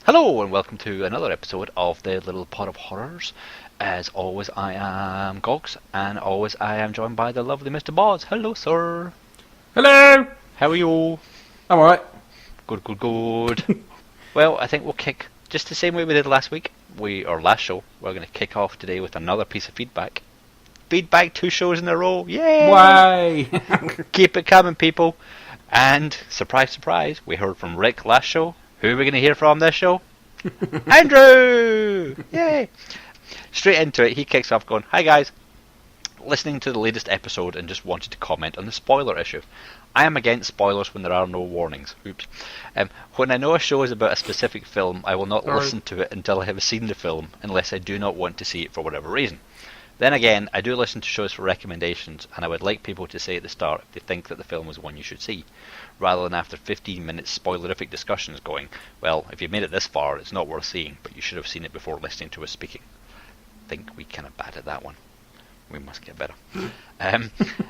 Hello and welcome to another episode of the Little Pot of Horrors. As always, I am Goggs, and always I am joined by the lovely Mr. Boz. Hello, sir. Hello. How are you? I'm alright. Good. Well, I think we'll kick just the same way we did last week. Last show. We're going to kick off today with another piece of feedback. Feedback 2 shows in a row. Yay! Why? Keep it coming, people. And surprise, surprise, we heard from Rick last show. Who are we going to hear from this show? Andrew! Yay! Straight into it, he kicks off going, "Hi guys, listening to the latest episode and just wanted to comment on the spoiler issue. I am against spoilers when there are no warnings. Oops. When I know a show is about a specific film, I will not listen to it until I have seen the film, unless I do not want to see it for whatever reason. Then again, I do listen to shows for recommendations, and I would like people to say at the start if they think that the film is one you should see, rather than after 15 minutes spoilerific discussions going, well, if you've made it this far, it's not worth seeing, but you should have seen it before listening to us speaking." I think we kind of batted that one. We must get better.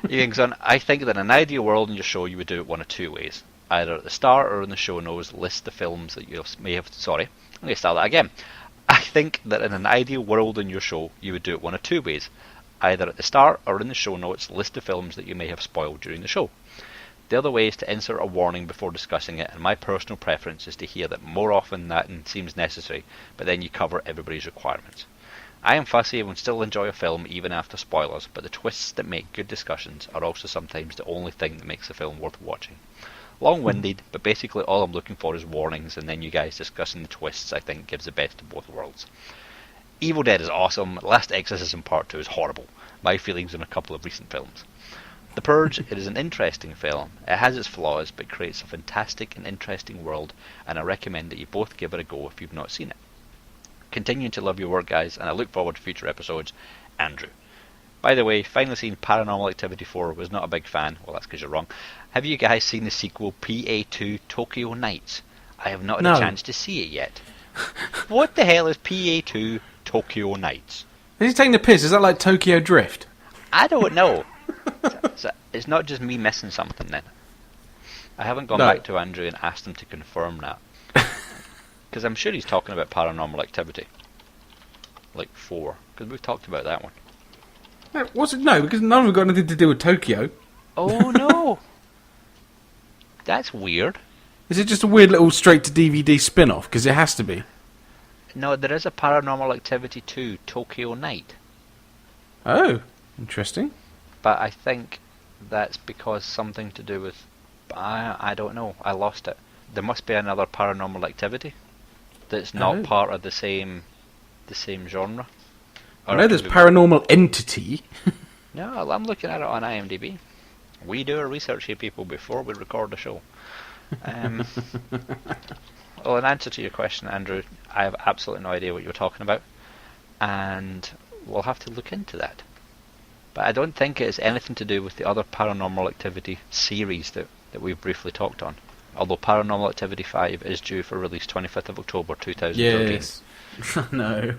He goes on, "I think that in an ideal world in your show, you would do it one of two ways. Either at the start or in the show notes, list the films that you may have... Sorry, I'm going to start that again. I think that in an ideal world in your show, you would do it one of two ways. Either at the start or in the show notes, list the films that you may have spoiled during the show. The other way is to insert a warning before discussing it, and my personal preference is to hear that more often than seems necessary, but then you cover everybody's requirements. I am fussy and would still enjoy a film even after spoilers, but the twists that make good discussions are also sometimes the only thing that makes a film worth watching. Long-winded, but basically all I'm looking for is warnings, and then you guys discussing the twists I think gives the best of both worlds. Evil Dead is awesome, Last Exorcism Part 2 is horrible. My feelings on a couple of recent films. The Purge, it is an interesting film. It has its flaws, but creates a fantastic and interesting world, and I recommend that you both give it a go if you've not seen it. Continuing to love your work, guys, and I look forward to future episodes. Andrew." By the way, finally seen Paranormal Activity 4, was not a big fan. Well, that's because you're wrong. Have you guys seen the sequel PA2 Tokyo Nights? I have not had a chance to see it yet. What the hell is PA2 Tokyo Nights? Is he taking the piss? Is that like Tokyo Drift? I don't know. It's not just me missing something then. I haven't gone back to Andrew and asked him to confirm that. Because I'm sure he's talking about Paranormal Activity. Like 4. Because we've talked about that one. Was it? No, because none of them got anything to do with Tokyo. Oh no! That's weird. Is it just a weird little straight-to-DVD spin-off? Because it has to be. No, there is a Paranormal Activity 2 Tokyo Night. Oh, interesting. But I think that's because something to do with... I don't know. I lost it. There must be another Paranormal Activity that's not part of the same genre. I know there's Paranormal Entity. No, I'm looking at it on IMDb. We do our research here, people, before we record the show. Well, in answer to your question, Andrew, I have absolutely no idea what you're talking about, and we'll have to look into that. But I don't think it has anything to do with the other Paranormal Activity series that we've briefly talked on. Although Paranormal Activity 5 is due for release 25th of October 2013. Yes. No.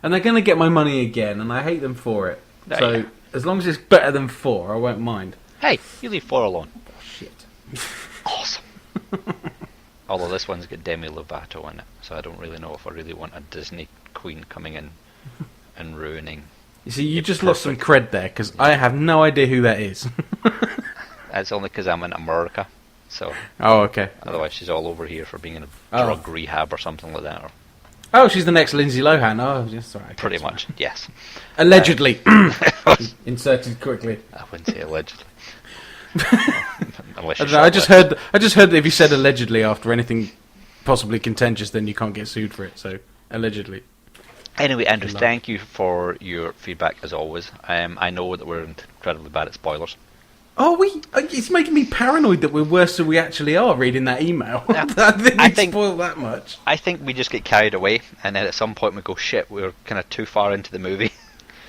And they're going to get my money again, and I hate them for it. So, as long as it's better than 4, I won't mind. Hey, you leave 4 alone. Oh, shit. Awesome. Although this one's got Demi Lovato in it, so I don't really know if I really want a Disney queen coming in and ruining... You see, you just lost some cred there, because I have no idea who that is. That's only because I'm in America, so... Oh, okay. Otherwise she's all over here for being in a drug rehab or something like that. Or... Oh, she's the next Lindsay Lohan. Oh, yes, sorry. Pretty much, yes. Allegedly. Inserted quickly. I wouldn't say allegedly. I just heard that if you said allegedly after anything possibly contentious, then you can't get sued for it. So allegedly. Anyway, Andrew, thank you for your feedback as always. I know that we're incredibly bad at spoilers. It's making me paranoid that we're worse than we actually are reading that email. I think spoiled that much. I think we just get carried away, and then at some point we go, shit, we're kind of too far into the movie.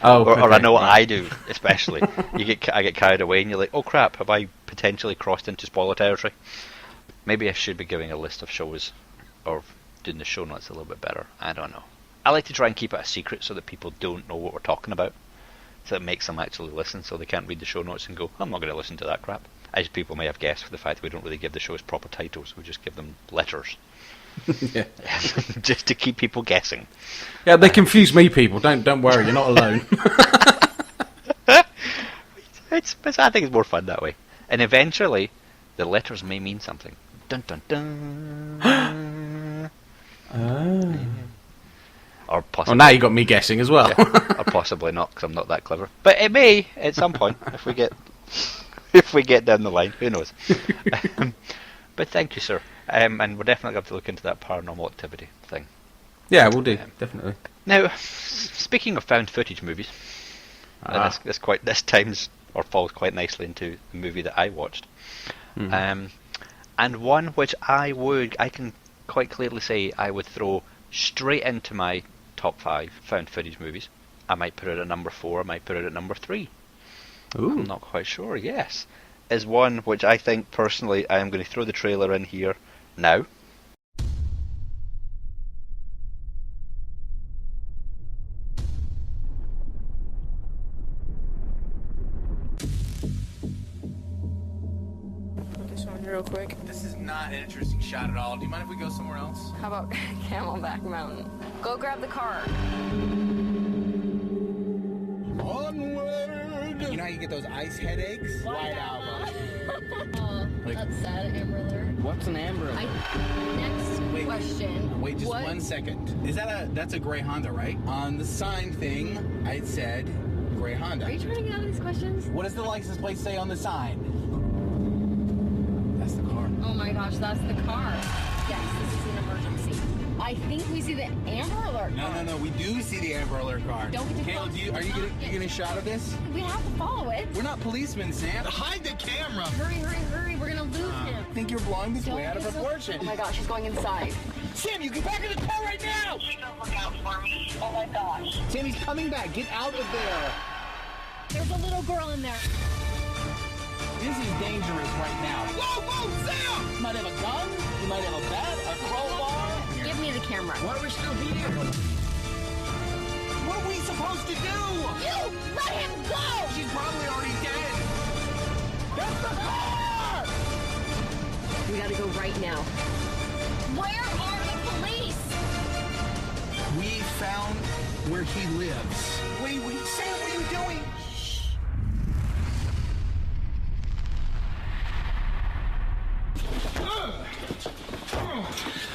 Or I know what I do, especially. I get carried away, and you're like, oh crap, have I potentially crossed into spoiler territory? Maybe I should be giving a list of shows, or doing the show notes a little bit better. I don't know. I like to try and keep it a secret so that people don't know what we're talking about. So it makes them actually listen, so they can't read the show notes and go, I'm not going to listen to that crap. As people may have guessed, for the fact that we don't really give the shows proper titles, we just give them letters. Yeah. Just to keep people guessing. Yeah, they confuse me, people. Don't worry, you're not alone. I think it's more fun that way. And eventually, the letters may mean something. Dun dun dun. Or possibly. Oh, now you got me guessing as well. Yeah, or possibly not, because I'm not that clever. But it may at some point if we get down the line. Who knows? But thank you, sir. And we're definitely going to look into that paranormal activity thing. Yeah, we'll do, definitely. Now, speaking of found footage movies, this times or falls quite nicely into the movie that I watched, and one which I can quite clearly say I would throw straight into my top 5 found footage movies. I might put it at number 4. I might put it at number 3. Ooh. I'm not quite sure. Yes, is one which I think personally I am going to throw the trailer in here now. Put this on real quick. This is not an interesting shot at all. Do you mind if we go somewhere else? How about Camelback Mountain? Go grab the car. Onward! You know how you get those ice headaches? White Album. That's sad, Amber Alert. What's an Amber Alert? Next question. Wait just 1 second. That's a gray Honda, right? On the sign thing, I said gray Honda. Are you trying to get out of these questions? What does the license plate say on the sign? That's the car. Oh my gosh, that's the car. Yes, this is an emergency. I think we see the Amber Alert car. No, we do see the Amber Alert car. Don't get too Caleb, close. are you getting a shot of this? We have to follow it. We're not policemen, Sam. Hide the camera. Hurry. We're gonna lose him. I think you're blowing this Don't way out of get so- proportion. Oh my gosh, he's going inside. Sam, you get back in the car right now! Please don't look out for me. Oh my gosh. Sam, he's coming back. Get out of there. There's a little girl in there. This is dangerous right now. Whoa, Sam! You might have a gun. You might have a bat, a crowbar. Give me the camera. Why are we still here? What are we supposed to do? You let him go! She's probably already dead. That's the car! We gotta go right now. Where are the police? We found where he lives. Wait, Sam, what are you doing?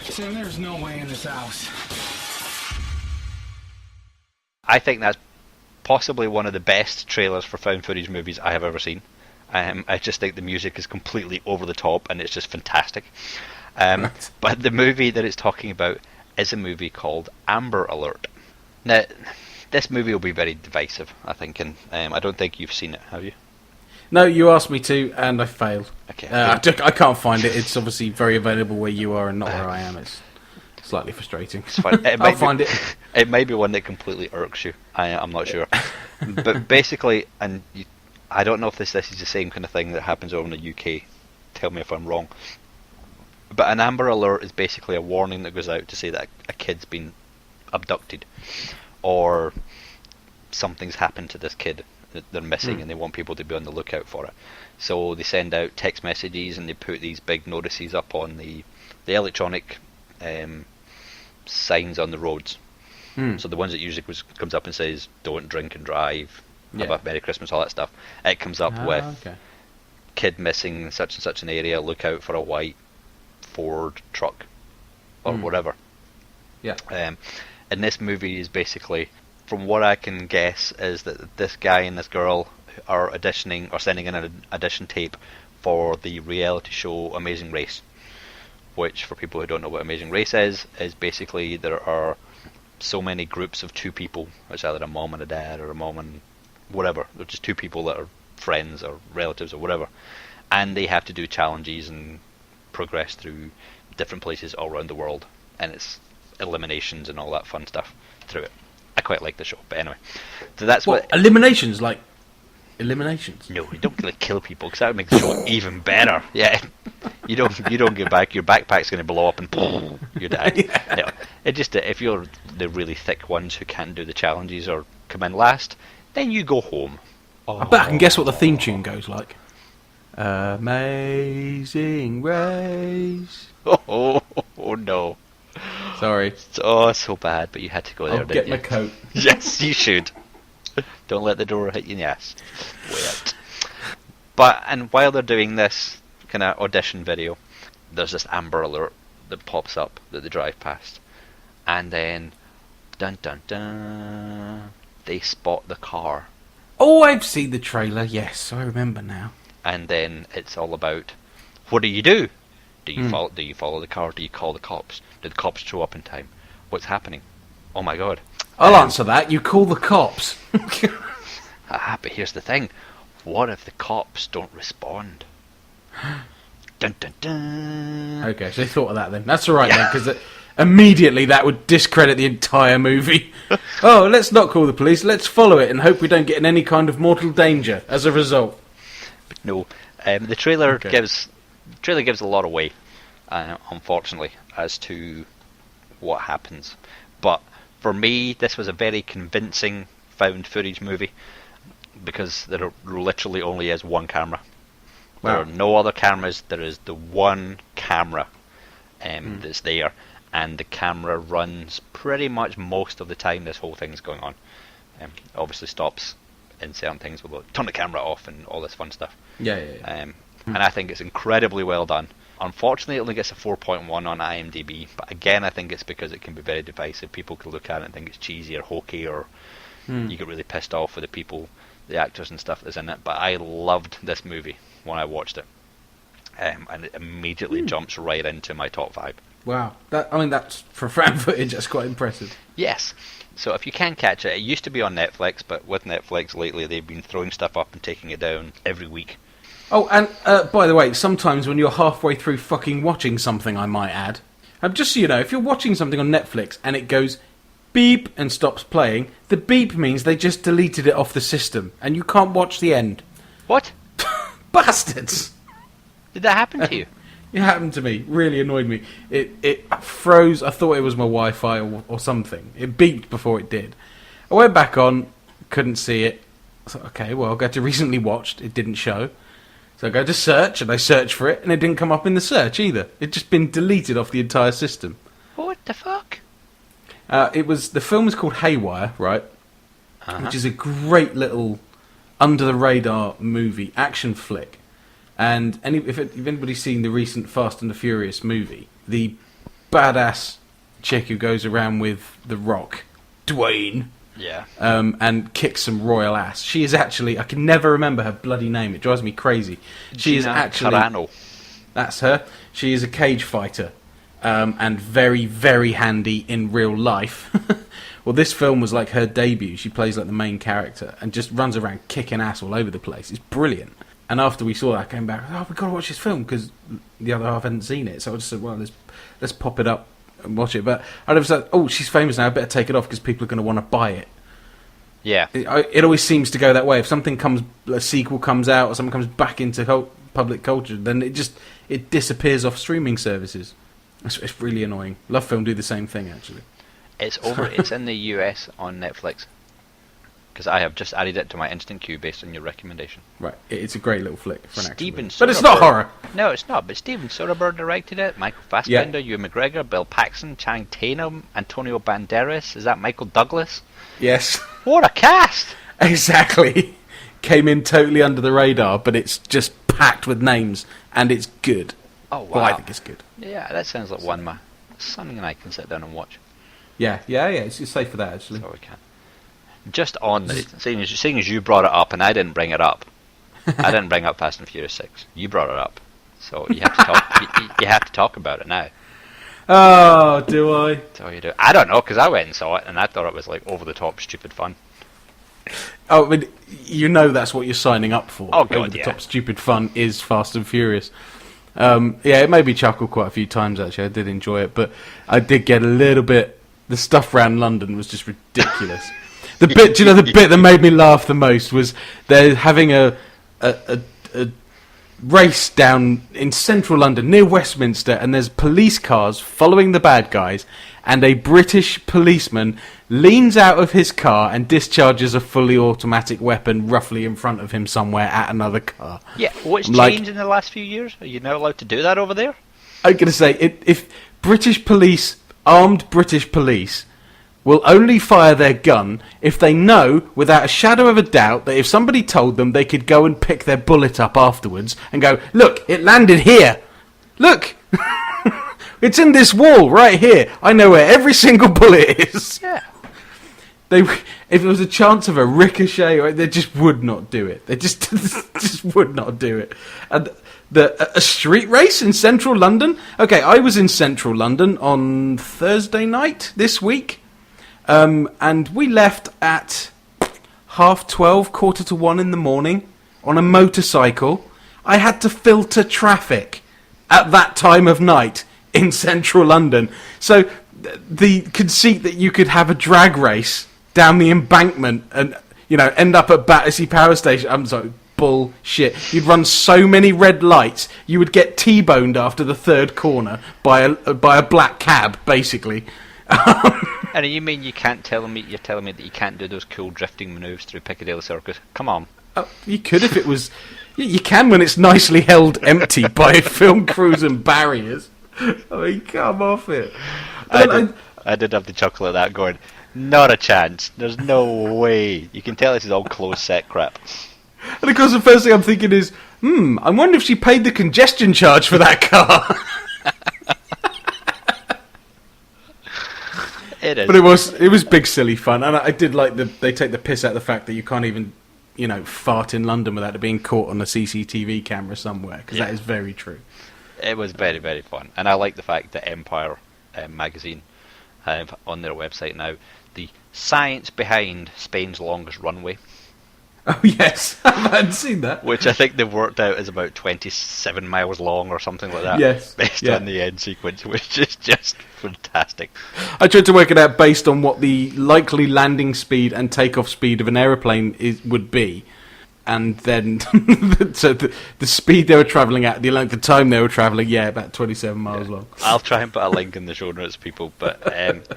Sam, there's no way in this house. I think that's possibly one of the best trailers for found footage movies I have ever seen. I just think the music is completely over the top and it's just fantastic. But the movie that it's talking about is a movie called Amber Alert. Now, this movie will be very divisive, I think, and I don't think you've seen it, have you? No, you asked me to, and I failed. Okay. I can't find it. It's obviously very available where you are and not where I am. It's slightly frustrating. It's fine. I'll find it. It may be one that completely irks you. I'm not sure. But basically, I don't know if this is the same kind of thing that happens over in the UK. Tell me if I'm wrong. But an Amber Alert is basically a warning that goes out to say that a kid's been abducted, or something's happened to this kid that they're missing, and they want people to be on the lookout for it. So they send out text messages and they put these big notices up on the electronic signs on the roads. So the ones that usually comes up and says don't drink and drive, have a Merry Christmas, all that stuff. It comes up with kid missing in such and such an area, look out for a white Ford truck or whatever. And this movie is basically, from what I can guess, is that this guy and this girl are auditioning or sending in an audition tape for the reality show Amazing Race, which, for people who don't know what Amazing Race is basically there are so many groups of two people. It's either a mom and a dad or a mom and whatever. They're just two people that are friends or relatives or whatever, and they have to do challenges and progress through different places all around the world, and it's eliminations and all that fun stuff through it. I quite like the show, but anyway, so that's what eliminations, like eliminations. No, you don't like kill people, because that would make the show even better. Yeah, you don't get back. Your backpack's going to blow up and you're dead. Yeah. No, it just if you're the really thick ones who can't do the challenges or come in last, then you go home. I bet I can guess what the theme tune goes like. Amazing Race. Oh no. Sorry. Oh, so bad, but you had to go there, I'll didn't get you? my coat. Yes, you should. Don't let the door hit you in the ass. Wait. And while they're doing this kind of audition video, there's this Amber Alert that pops up that they drive past. And then, dun dun dun, they spot the car. Oh, I've seen the trailer. Yes, I remember now. And then it's all about, what do? Do you follow? Do you follow the car? Do you call the cops? Do the cops show up in time? What's happening? Oh my god! I'll answer that. You call the cops. But here's the thing: what if the cops don't respond? Dun dun dun. Okay, so they thought of that then. That's all right then, because immediately that would discredit the entire movie. Oh, let's not call the police. Let's follow it and hope we don't get in any kind of mortal danger as a result. But no, the trailer gives a lot away, unfortunately, as to what happens. But for me, this was a very convincing found footage movie, because there literally only is one camera. Wow. There are no other cameras. There is the one camera that's there, and the camera runs pretty much most of the time this whole thing's going on. Obviously stops in certain things, we'll turn the camera off and all this fun stuff. Yeah. And I think it's incredibly well done. Unfortunately, it only gets a 4.1 on IMDb, but again, I think it's because it can be very divisive. People can look at it and think it's cheesy or hokey, or you get really pissed off with the actors and stuff that's in it. But I loved this movie when I watched it, and it immediately jumps right into my top 5. Wow. That's for fan footage. That's quite impressive. Yes. So if you can catch it, it used to be on Netflix, but with Netflix lately, they've been throwing stuff up and taking it down every week. Oh, and by the way, sometimes when you're halfway through fucking watching something, I might add, just so you know, if you're watching something on Netflix and it goes beep and stops playing, the beep means they just deleted it off the system and you can't watch the end. What? Bastards! Did that happen to you? It happened to me. Really annoyed me. It froze. I thought it was my Wi-Fi or something. It beeped before it did. I went back on, couldn't see it. I thought, okay, well, I'll go to recently watched. It didn't show. So I go to search, and I search for it, and it didn't come up in the search either. It'd just been deleted off the entire system. What the fuck? The film was called Haywire, right? Which is a great little under-the-radar movie, action flick. And if anybody's seen the recent Fast and the Furious movie, the badass chick who goes around with The Rock, Dwayne, and kicks some royal ass. She is actually, I can never remember her bloody name. It drives me crazy. She is actually Carano. That's her. She is a cage fighter, and very, very handy in real life. Well, this film was like her debut. She plays like the main character and just runs around kicking ass all over the place. It's brilliant. And after we saw that, I came back, we've got to watch this film, because the other half hadn't seen it. So I just said, well, let's pop it up and watch it. But I never said, she's famous now, I better take it off, because people are going to want to buy it. Yeah. It always seems to go that way. If a sequel comes out, or something comes back into public culture, then it disappears off streaming services. It's really annoying. Love Film do the same thing, actually. It's it's in the US on Netflix, because I have just added it to my instant queue based on your recommendation. Right, it's a great little flick for an action Steven movie. But it's not horror. No, it's not. But Steven Soderbergh directed it. Michael Fassbender, Ewan McGregor, Bill Paxton, Channing Tatum, Antonio Banderas. Is that Michael Douglas? Yes. What a cast! Exactly. Came in totally under the radar, but it's just packed with names, and it's good. Oh, wow. Well, I think it's good. Yeah, that sounds like one my son and I can sit down and watch. Yeah, it's safe for that, actually. So we can. Just on the, seeing as you brought it up and I didn't bring it up, I didn't bring up Fast and Furious 6. You brought it up, so you have to talk. you have to talk about it now. Oh, do I? So you do. I don't know, because I went and saw it and I thought it was like over the top, stupid fun. Oh, I mean, you know that's what you're signing up for. Oh, God, Over the yeah. top stupid fun is Fast and Furious. Yeah, it made me chuckle quite a few times, actually. I did enjoy it, but I did get a little bit... The stuff around London was just ridiculous. The bit that made me laugh the most was they're having a race down in central London, near Westminster, and there's police cars following the bad guys, and a British policeman leans out of his car and discharges a fully automatic weapon roughly in front of him somewhere at another car. Yeah, what's Like- changed in the last few years? Are you now allowed to do that over there? I'm going to say, if British police, armed British police, will only fire their gun if they know, without a shadow of a doubt, that if somebody told them, they could go and pick their bullet up afterwards and go, look, it landed here. Look, it's in this wall right here. I know where every single bullet is. Yeah. If there was a chance of a ricochet, they just would not do it. They just just would not do it. And a street race in central London? Okay, I was in central London on Thursday night this week. And we left at 12:30, 1:45 in the morning on a motorcycle. I had to filter traffic at that time of night in central London. So the conceit that you could have a drag race down the embankment and, end up at Battersea Power Station, I'm sorry, bullshit. You'd run so many red lights, you would get T-boned after the third corner by a black cab, basically. And you mean you're telling me that you can't do those cool drifting manoeuvres through Piccadilly Circus? Come on. You could if it was... You can when it's nicely held empty by film crews and barriers. I mean, come off it. I did have the chuckle at that going, not a chance. There's no way. You can tell this is all closed set crap. And of course the first thing I'm thinking is, I wonder if she paid the congestion charge for that car. It is. But it was big silly fun, and I did like they take the piss out of the fact that you can't even, fart in London without it being caught on a CCTV camera somewhere, because that is very true. It was very, very fun. And I like the fact that Empire magazine have on their website now the science behind Spain's longest runway, Oh yes, I hadn't seen that. which I think they've worked out is about 27 miles long or something like that. Yes, Based yeah. on the end sequence, which is just fantastic. I tried to work it out based on what the likely landing speed and takeoff speed of an aeroplane would be, and then so the speed they were travelling at, the length of time they were travelling, about 27 miles long. I'll try and put a link in the show notes, people, but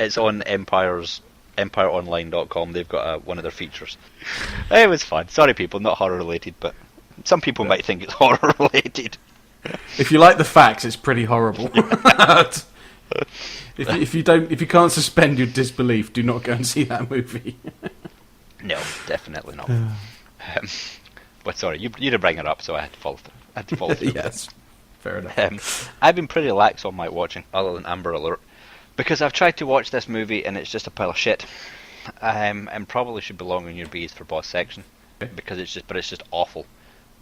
it's on empireonline.com. They've got one of their features. It was fun. Sorry, people, not horror related, but some people might think it's horror related. If you like the facts, it's pretty horrible. If you can't suspend your disbelief, do not go and see that movie. No, definitely not. But sorry, you did bring it up, so I had to follow through. Yes, fair enough. I've been pretty lax on my watching, other than Amber Alert, because I've tried to watch this movie and it's just a pile of shit. And probably should belong in your B's for Boss section, because it's just awful.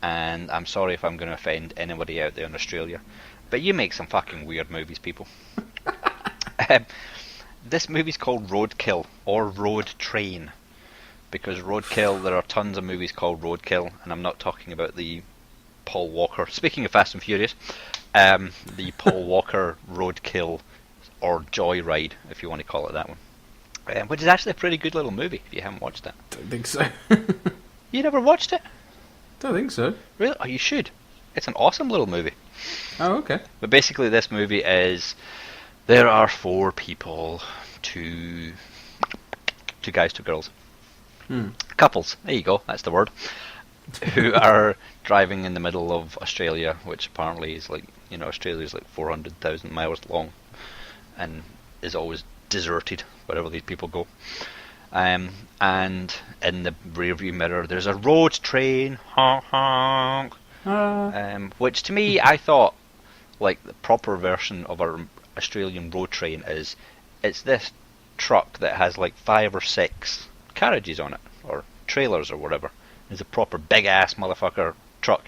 And I'm sorry if I'm going to offend anybody out there in Australia, but you make some fucking weird movies, people. This movie's called Roadkill, or Road Train, because Roadkill, there are tons of movies called Roadkill, and I'm not talking about the Paul Walker, speaking of Fast and Furious, the Paul Walker Roadkill, or Joyride, if you want to call it that one, which is actually a pretty good little movie if you haven't watched it. Don't think so. You never watched it? Don't think so. Really? Oh, you should. It's an awesome little movie. Oh, okay. But basically this movie is, there are four people, two guys, two girls. Couples, there you go, that's the word, who are driving in the middle of Australia, which apparently is like, Australia's like 400,000 miles long and is always deserted wherever these people go. And in the rearview mirror there's a road train, honk honk, which to me, I thought, like, the proper version of our Australian road train is, it's this truck that has like 5 or 6 carriages on it, or trailers or whatever. It's a proper big ass motherfucker truck.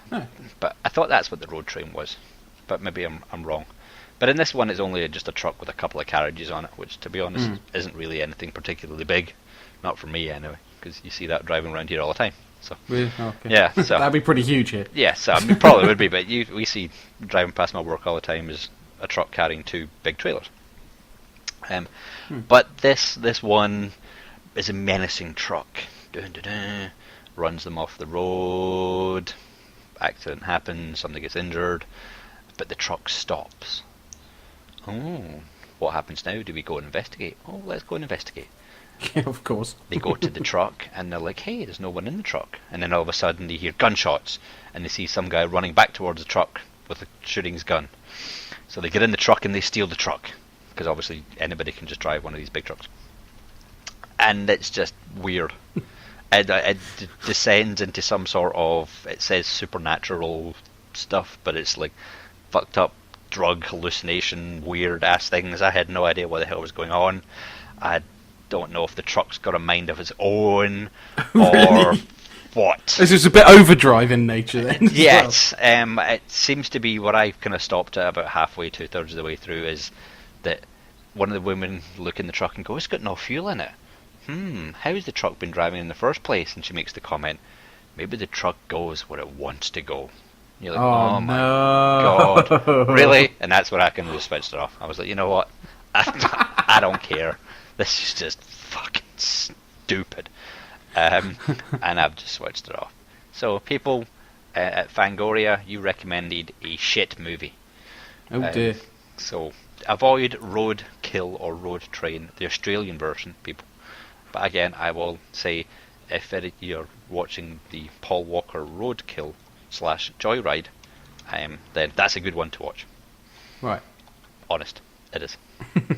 But I thought that's what the road train was, but maybe I'm wrong. But in this one it's only just a truck with a couple of carriages on it, which to be honest isn't really anything particularly big, not for me anyway, because you see that driving around here all the time. So Really? Oh, okay. yeah, so That'd be pretty huge here. yes, I mean, probably would be, but we see driving past my work all the time is a truck carrying 2 big trailers. But this one is a menacing truck. Dun, dun, dun, runs them off the road. Accident happens. Somebody gets injured, but the truck stops. Oh, what happens now? Do we go and investigate? Oh, let's go and investigate. Yeah, of course. They go to the truck and they're like, hey, there's no one in the truck. And then all of a sudden they hear gunshots and they see some guy running back towards the truck with shooting his gun. So they get in the truck and they steal the truck, because obviously anybody can just drive one of these big trucks. And it's just weird. It descends into some sort of, it says supernatural stuff, but it's like fucked up drug hallucination, weird ass things. I had no idea what the hell was going on. I don't know if the truck's got a mind of its own or Really? what. This is a bit overdrive in nature then. as Yes, it seems to be what I kind of stopped at about halfway, 2/3 of the way through, is that one of the women look in the truck and go, it's got no fuel in it. How's the truck been driving in the first place? And she makes the comment, maybe the truck goes where it wants to go. You're like, oh my god, really? And that's where I kind of just switched it off. I was like, you know what? I don't care. This is just fucking stupid. And I've just switched it off. So people at Fangoria, you recommended a shit movie. Oh dear. So avoid Road Kill or Road Train, the Australian version, people. But again, I will say, if you're watching the Paul Walker Roadkill / Joyride, then that's a good one to watch. Right. Honest, it is.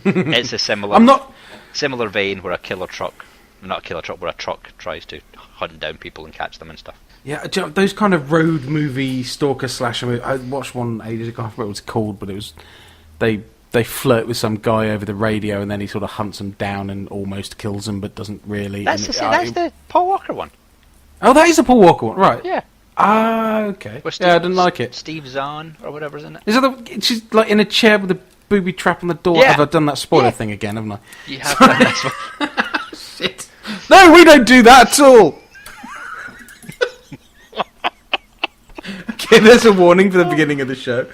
It's a similar vein where not a killer truck, where a truck tries to hunt down people and catch them and stuff. Yeah, do you know, those kind of road movie, stalker slasher movie. I watched one ages ago, I forgot what it was called, but it was they flirt with some guy over the radio and then he sort of hunts them down and almost kills them but doesn't really. That's the Paul Walker one. Oh, that is the Paul Walker one, right? Yeah. Ah, okay. Yeah, I didn't like it. Steve Zahn or whatever's in it. Is that she's like in a chair with a booby trap on the door? Yeah. Have I done that spoiler thing again, haven't I? You have done this one. Shit. No, we don't do that at all! Okay, there's a warning for the beginning of the show.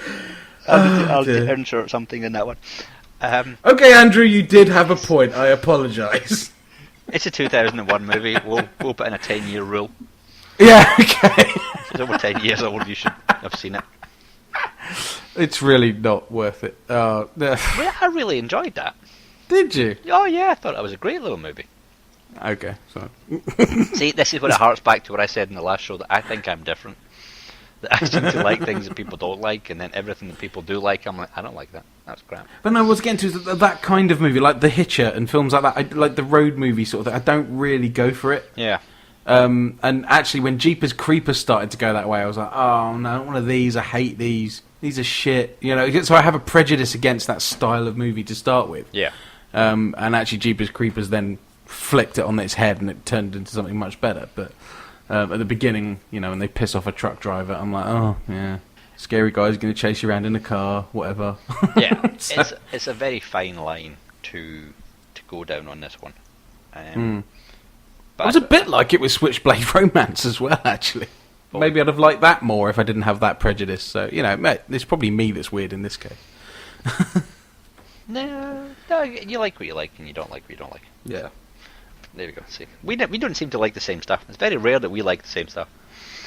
I'll insert something in that one. Okay, Andrew, you did have a point. I apologise. It's a 2001 movie. We'll put in a 10-year rule. Yeah, okay. If it's over 10 years old, you should have seen it. It's really not worth it. Well, I really enjoyed that. Did you? Oh yeah, I thought it was a great little movie. Okay, so. See, this is what it harks back to what I said in the last show, that I think I'm different. That I seem to like things that people don't like, and then everything that people do like, I'm like, I don't like that. That's crap. But no, I was getting to that kind of movie, like The Hitcher and films like that, like the road movie sort of thing. I don't really go for it. Yeah. And actually, when Jeepers Creepers started to go that way, I was like, oh no, one of these. I hate these. These are shit. You know, so I have a prejudice against that style of movie to start with. Yeah. And actually, Jeepers Creepers then flipped it on its head and it turned into something much better. But at the beginning, you know, when they piss off a truck driver, I'm like, oh yeah, scary guy's going to chase you around in a car, whatever. Yeah, it's a very fine line to go down on this one. But It was a bit like it with Switchblade Romance as well, actually. Oh. Maybe I'd have liked that more if I didn't have that prejudice. So, you know, it's probably me that's weird in this case. No, you like what you like and you don't like what you don't like. Yeah. There we go. See, we don't seem to like the same stuff. It's very rare that we like the same stuff.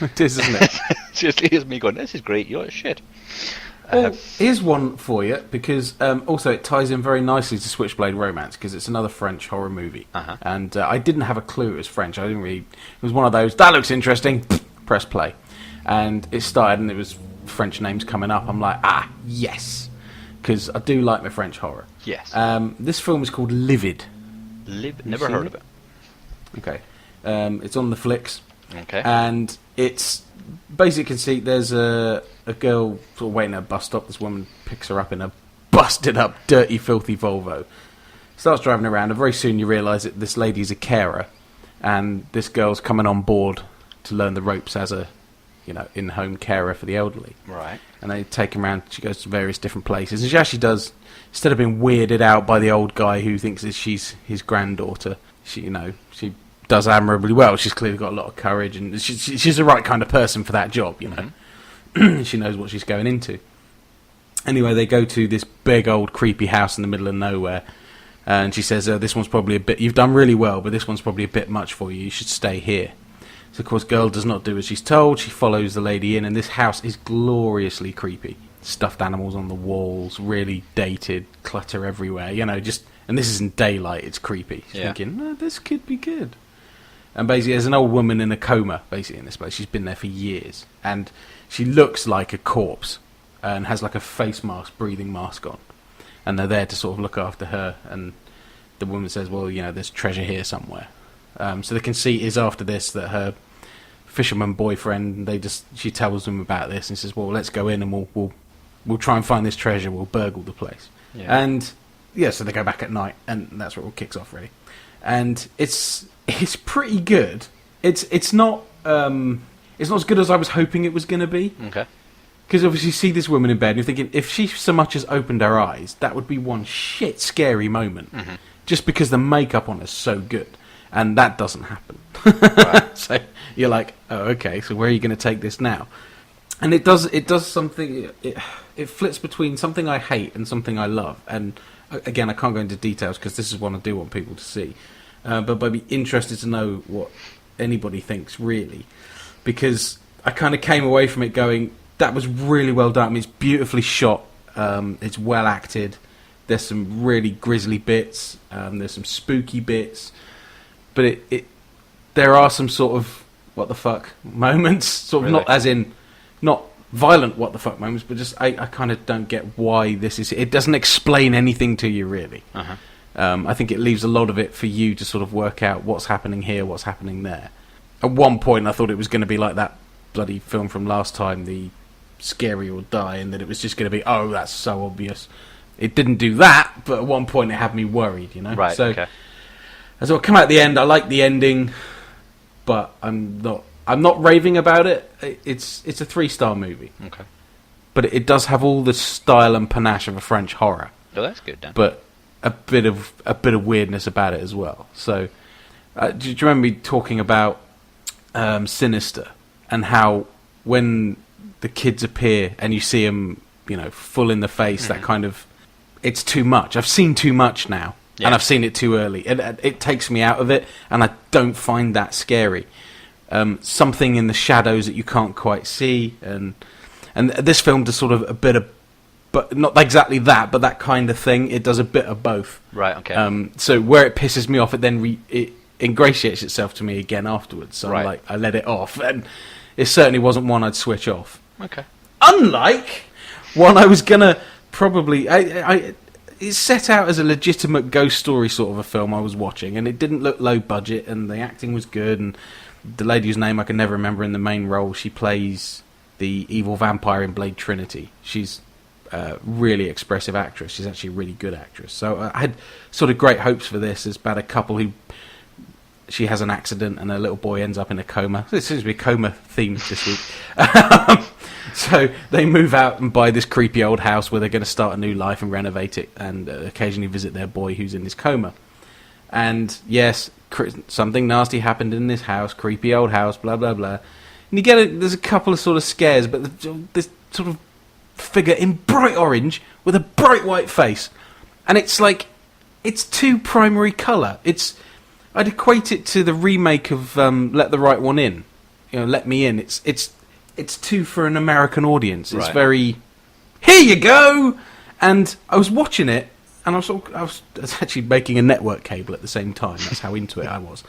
It is, isn't it? Seriously, it's me going, this is great, you're shit. Well, here's one for you, because also it ties in very nicely to Switchblade Romance, because it's another French horror movie. And I didn't have a clue it was French. It was one of those, that looks interesting, press play. And it started and it was French names coming up. I'm like, yes, because I do like my French horror. Yes. This film is called Livid. Never heard of it. Okay. It's on the flicks. Okay. And it's basically, see, there's a girl sort of waiting at a bus stop. This woman picks her up in a busted up, dirty, filthy Volvo. Starts driving around, and very soon you realise that this lady's a carer, and this girl's coming on board to learn the ropes as a, you know, in-home carer for the elderly. Right. And they take her around. She goes to various different places, and she actually does. Instead of being weirded out by the old guy who thinks that she's his granddaughter, she does admirably well. She's clearly got a lot of courage, and she's the right kind of person for that job, you know. She knows what she's going into. Anyway, they go to this big old creepy house in the middle of nowhere, and she says, this one's probably a bit... You've done really well, but this one's probably a bit much for you. You should stay here. So, of course, girl does not do as she's told. She follows the lady in, and this house is gloriously creepy. Stuffed animals on the walls, really dated, clutter everywhere, you know, just... And this isn't daylight, it's creepy. She's thinking, this could be good. And basically, there's an old woman in a coma, basically, in this place. She's been there for years. And she looks like a corpse and has like a face mask, breathing mask on. And they're there to sort of look after her. And the woman says, well, you know, there's treasure here somewhere. So the conceit is after this that her fisherman boyfriend, she tells them about this and says, well, let's go in and we'll try and find this treasure. We'll burgle the place. Yeah. And... yeah, so they go back at night, and that's where it all kicks off, really. And it's pretty good. It's not as good as I was hoping it was going to be. Okay. Because obviously you see this woman in bed, and you're thinking, if she so much as opened her eyes, that would be one shit scary moment. Mm-hmm. Just because the makeup on her is so good. And that doesn't happen. Right. So you're like, oh, okay, so where are you going to take this now? And it does something... It flips between something I hate and something I love. And... again, I can't go into details because this is one I do want people to see. But I'd be interested to know what anybody thinks, really. Because I kind of came away from it going, that was really well done. I mean, it's beautifully shot. It's well acted. There's some really grisly bits. There's some spooky bits. But there are some sort of what the fuck moments. Sort of really? Not as in... not violent what the fuck moments, but just I kind of don't get why this is. It doesn't explain anything to you, really. Uh-huh. I think it leaves a lot of it for you to sort of work out what's happening here, what's happening there. At one point, I thought it was going to be like that bloody film from last time, the Scary or Die, and that it was just going to be, oh, that's so obvious. It didn't do that, but at one point it had me worried, you know. Right. So, okay. As I come out at the end, I like the ending, but I'm not raving about it. It's a 3-star movie. Okay. But it does have all the style and panache of a French horror. Oh, that's good then. But a bit of weirdness about it as well. So, do you remember me talking about Sinister and how when the kids appear and you see them, you know, full in the face, that kind of, it's too much. I've seen too much now, and I've seen it too early. It takes me out of it, and I don't find that scary. Something in the shadows that you can't quite see, and this film does sort of a bit of, but not exactly that, but that kind of thing. It does a bit of both. Right. Okay. So where it pisses me off, it then it ingratiates itself to me again afterwards. So right. I let it off, and it certainly wasn't one I'd switch off. Okay. Unlike one I was gonna probably, it's set out as a legitimate ghost story sort of a film I was watching, and it didn't look low budget, and the acting was good, and the lady whose name I can never remember in the main role, she plays the evil vampire in Blade Trinity. She's a really expressive actress. She's actually a really good actress. So I had sort of great hopes for this. It's about a couple who... she has an accident and her little boy ends up in a coma. It seems to be a coma theme this week. So they move out and buy this creepy old house where they're going to start a new life and renovate it, and occasionally visit their boy who's in this coma. And yes, something nasty happened in this house, creepy old house, blah blah blah. And you get there's a couple of sort of scares, but this sort of figure in bright orange with a bright white face, and it's like it's too primary colour. I'd equate it to the remake of Let the Right One In, you know, Let Me In. It's too for an American audience. It's very, here you go. And I was watching it, and I was actually making a network cable at the same time. That's how into it I was.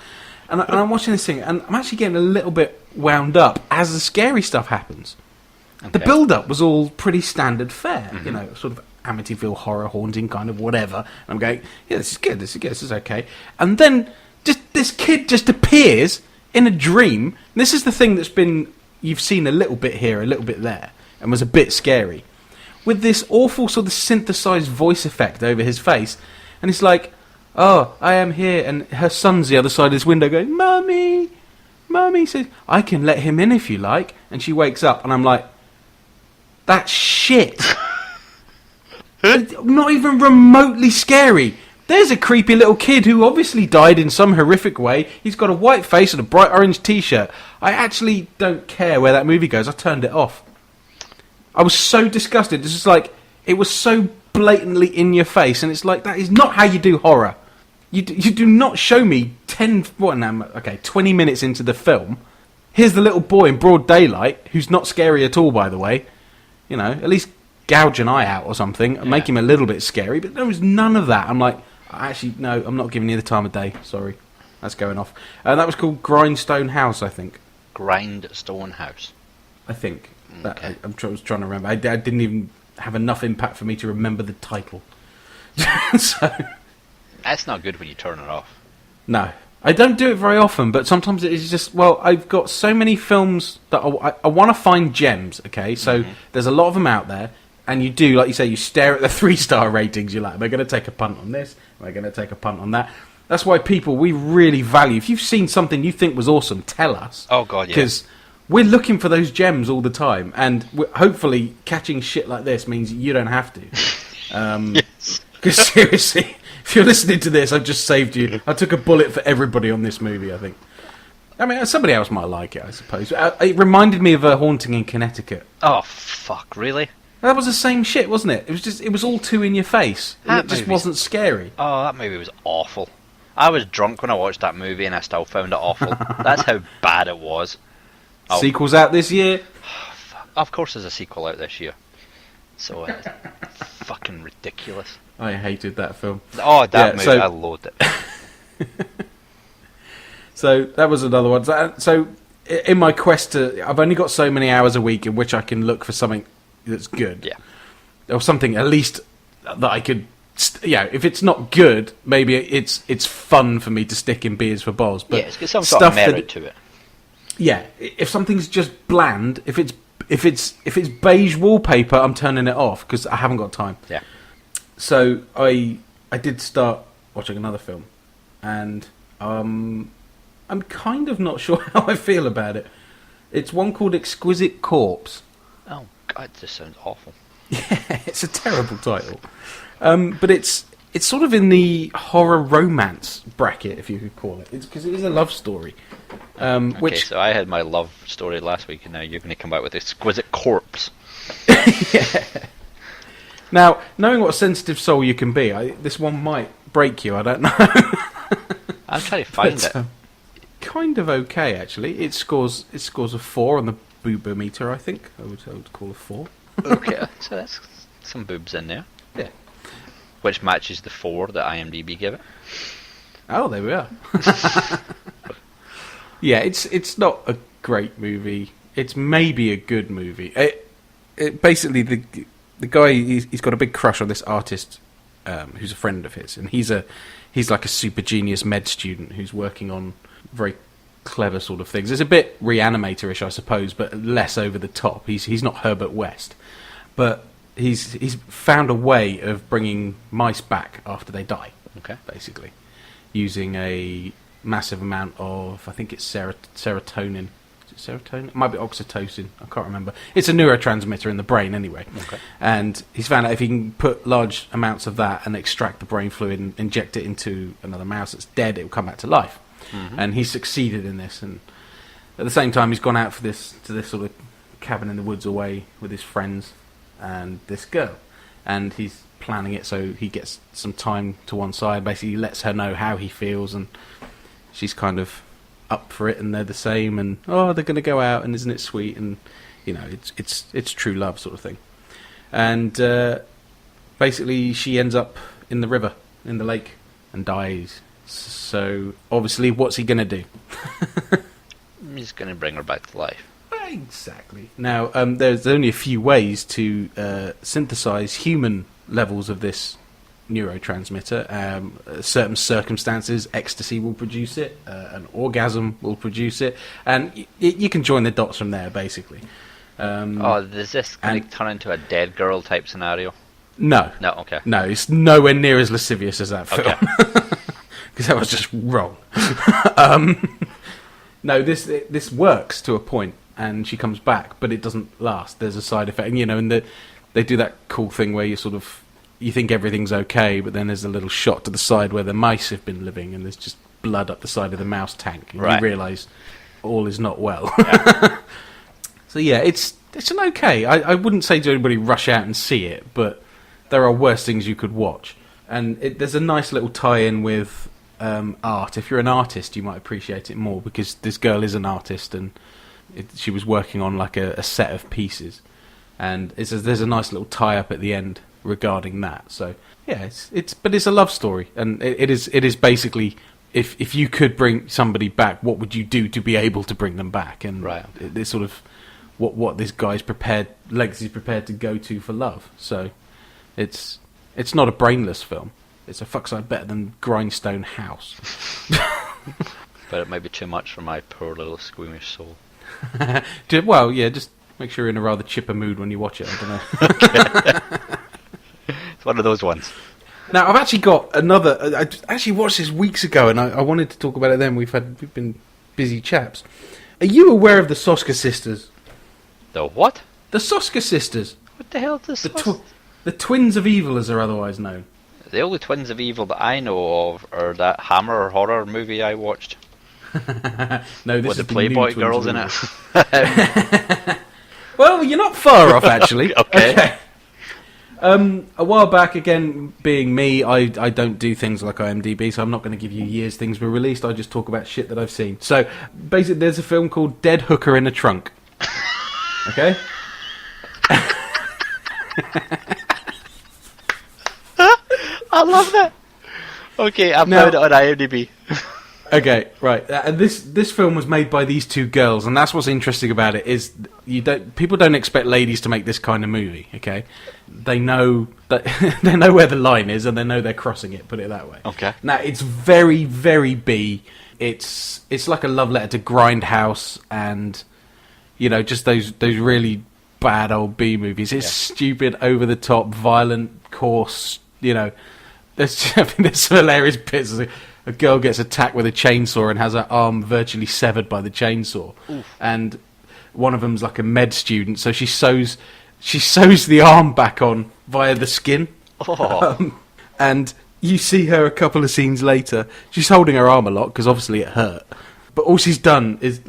And I'm watching this thing, and I'm actually getting a little bit wound up as the scary stuff happens. Okay. The build-up was all pretty standard fare, you know, sort of Amityville horror, haunting kind of whatever. And I'm going, yeah, this is good, this is okay. And then just this kid just appears in a dream. And this is the thing you've seen a little bit here, a little bit there, and was a bit scary. With this awful sort of synthesized voice effect over his face. And it's like, oh, I am here. And her son's the other side of this window going, Mummy. Mummy says, I can let him in if you like. And she wakes up, and I'm like, that's shit. Not even remotely scary. there's a creepy little kid who obviously died in some horrific way. He's got a white face and a bright orange t-shirt. I actually don't care where that movie goes. I turned it off. I was so disgusted. This is like, it was so blatantly in your face, and it's like, that is not how you do horror. You do not show me 20 minutes into the film. Here's the little boy in broad daylight, who's not scary at all, by the way. You know, at least gouge an eye out or something, and make him a little bit scary, but there was none of that. I'm like, actually, no, I'm not giving you the time of day, sorry. That's going off. That was called Grindstone House, I think. Grindstone House. I think. Okay. I was trying to remember. I didn't even have enough impact for me to remember the title. So... That's not good when you turn it off. No. I don't do it very often, but sometimes it is just, well, I've got so many films that I want to find gems, okay? So there's a lot of them out there, and you do, like you say, you stare at the 3-star ratings, you're like, am I going to take a punt on this? Am I going to take a punt on that? That's why people, we really value, if you've seen something you think was awesome, tell us. Oh, God, yeah. Because we're looking for those gems all the time, and hopefully catching shit like this means you don't have to. Yes. Because seriously, if you're listening to this, I've just saved you. I took a bullet for everybody on this movie, I think. I mean, somebody else might like it, I suppose. It reminded me of A Haunting in Connecticut. Oh, fuck, really? That was the same shit, wasn't it? It was all too in your face. That It just movie's- wasn't scary. Oh, that movie was awful. I was drunk when I watched that movie and I still found it awful. That's how bad it was. Oh. Sequel's out this year. Of course there's a sequel out this year. So, fucking ridiculous. I hated that film. Oh, that movie, so- I loathed it. So that was another one. So in my quest to, I've only got so many hours a week in which I can look for something that's good. Yeah. Or something at least that I could, if it's not good, maybe it's fun for me to stick in beers for balls. But Yeah, it's got some sort of merit to it. Yeah, if something's just bland, if it's beige wallpaper, I'm turning it off because I haven't got time. Yeah. So I did start watching another film, and I'm kind of not sure how I feel about it. It's one called Exquisite Corpse. Oh, God, this sounds awful. Yeah, it's a terrible title, but it's sort of in the horror romance bracket, if you could call it. It's because it is a love story. Okay, Which so I had my love story last week, and now you're going to come out with Exquisite Corpse. yeah. Now, knowing what a sensitive soul you can be, this one might break you. I don't know. I'm trying to find But, it. Kind of okay, actually. It scores a 4 on the boobometer, I think. I would call a 4. Okay, so that's some boobs in there. Yeah. Which matches the 4 that IMDb give it. Oh, there we are. Yeah, it's not a great movie. It's maybe a good movie. It basically the guy he's got a big crush on this artist who's a friend of his, and he's like a super genius med student who's working on very clever sort of things. It's a bit Reanimator-ish, I suppose, but less over the top. He's not Herbert West, but he's found a way of bringing mice back after they die. Okay. Basically, using a massive amount of, I think it's serotonin. Is it serotonin? It might be oxytocin. I can't remember. It's a neurotransmitter in the brain, anyway. Okay. And he's found out if he can put large amounts of that and extract the brain fluid and inject it into another mouse that's dead, it will come back to life. Mm-hmm. And he's succeeded in this. And at the same time, he's gone out to this sort of cabin in the woods away with his friends and this girl. And he's planning it so he gets some time to one side. Basically, he lets her know how he feels, and she's kind of up for it, and they're the same, and they're going to go out, and isn't it sweet? And it's true love sort of thing. And basically, she ends up in the river, in the lake, and dies. So obviously, what's he going to do? He's going to bring her back to life. Exactly. Now, there's only a few ways to synthesize human levels of this neurotransmitter. Certain circumstances, ecstasy will produce it, an orgasm will produce it, and you can join the dots from there, basically. Does this kind of turn into a dead girl type scenario? No. No, okay. No, it's nowhere near as lascivious as that film. Okay. Because that was just wrong. No, this works to a point, and she comes back, but it doesn't last. There's a side effect, and and they do that cool thing where you sort of you think everything's okay, but then there's a little shot to the side where the mice have been living, and there's just blood up the side of the mouse tank, and you realise all is not well. Yeah. So yeah, it's an okay. I wouldn't say to anybody rush out and see it, but there are worse things you could watch. And there's a nice little tie-in with art. If you're an artist, you might appreciate it more, because this girl is an artist, and she was working on like a set of pieces. And there's a nice little tie-up at the end regarding that. So yeah, but it's a love story, and it is basically, if you could bring somebody back, what would you do to be able to bring them back? And it's sort of what this guy's lengths he's prepared to go to for love. So it's not a brainless film. It's a fuckside better than Grindstone House. But it might be too much for my poor little squeamish soul. Well, yeah, just make sure you're in a rather chipper mood when you watch it. I don't know. It's one of those ones. Now, I've actually got another. I actually watched this weeks ago, and I wanted to talk about it then. We've been busy chaps. Are you aware of the Soska sisters? The what? The Soska sisters. What the hell is this? The twins of evil, as they're otherwise known. The only twins of evil that I know of are that Hammer horror movie I watched. No, this with is the Playboy girls in it. Well, you're not far off, actually. Okay. A while back, again, being me, I don't do things like IMDb, so I'm not going to give you years things were released. I just talk about shit that I've seen. So, basically, there's a film called Dead Hooker in a Trunk. Okay? I love that. Okay, I've found it on IMDb. Okay, right. And this film was made by these two girls, and that's what's interesting about it, is people don't expect ladies to make this kind of movie. Okay, they know that they know where the line is, and they know they're crossing it. Put it that way. Okay. Now it's very, very B. It's like a love letter to Grindhouse, and just those really bad old B movies. It's stupid, over the top, violent, coarse. There's some hilarious bits. A girl gets attacked with a chainsaw and has her arm virtually severed by the chainsaw. Oof. And one of them's like a med student, so she sews the arm back on via the skin. Oh. And you see her a couple of scenes later. She's holding her arm a lot because obviously it hurt. But all she's done is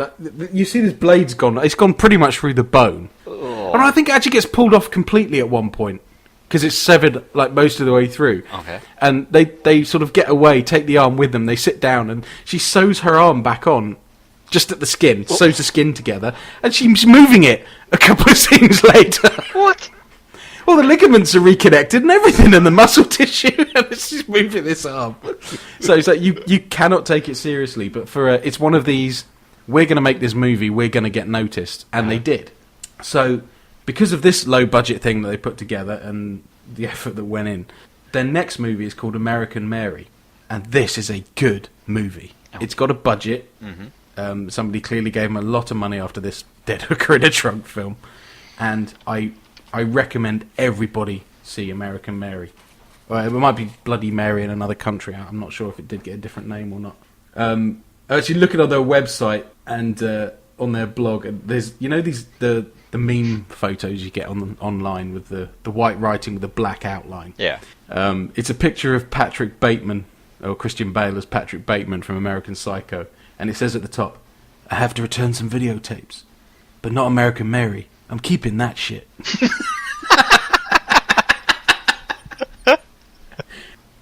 you see this blade's gone. It's gone pretty much through the bone. Oh. And I think it actually gets pulled off completely at one point, because it's severed like most of the way through. Okay. And they sort of get away, take the arm with them. They sit down, and she sews her arm back on, just at the skin, sews the skin together, and she's moving it a couple of scenes later. What? All the ligaments are reconnected and everything, and the muscle tissue, and she's moving this arm. So it's like you cannot take it seriously. But it's one of these, we're going to make this movie, we're going to get noticed, and they did. So, because of this low budget thing that they put together and the effort that went in, their next movie is called American Mary, and this is a good movie. It's got a budget. Mm-hmm. Somebody clearly gave them a lot of money after this Dead Hooker in a Trunk film, and I recommend everybody see American Mary. Well, it might be Bloody Mary in another country. I'm not sure if it did get a different name or not. Actually, looking on their website and on their blog, there's the meme photos you get online with the white writing with the black outline. Yeah. It's a picture of Patrick Bateman, or Christian Bale as Patrick Bateman from American Psycho, and it says at the top, "I have to return some videotapes, but not American Mary. I'm keeping that shit."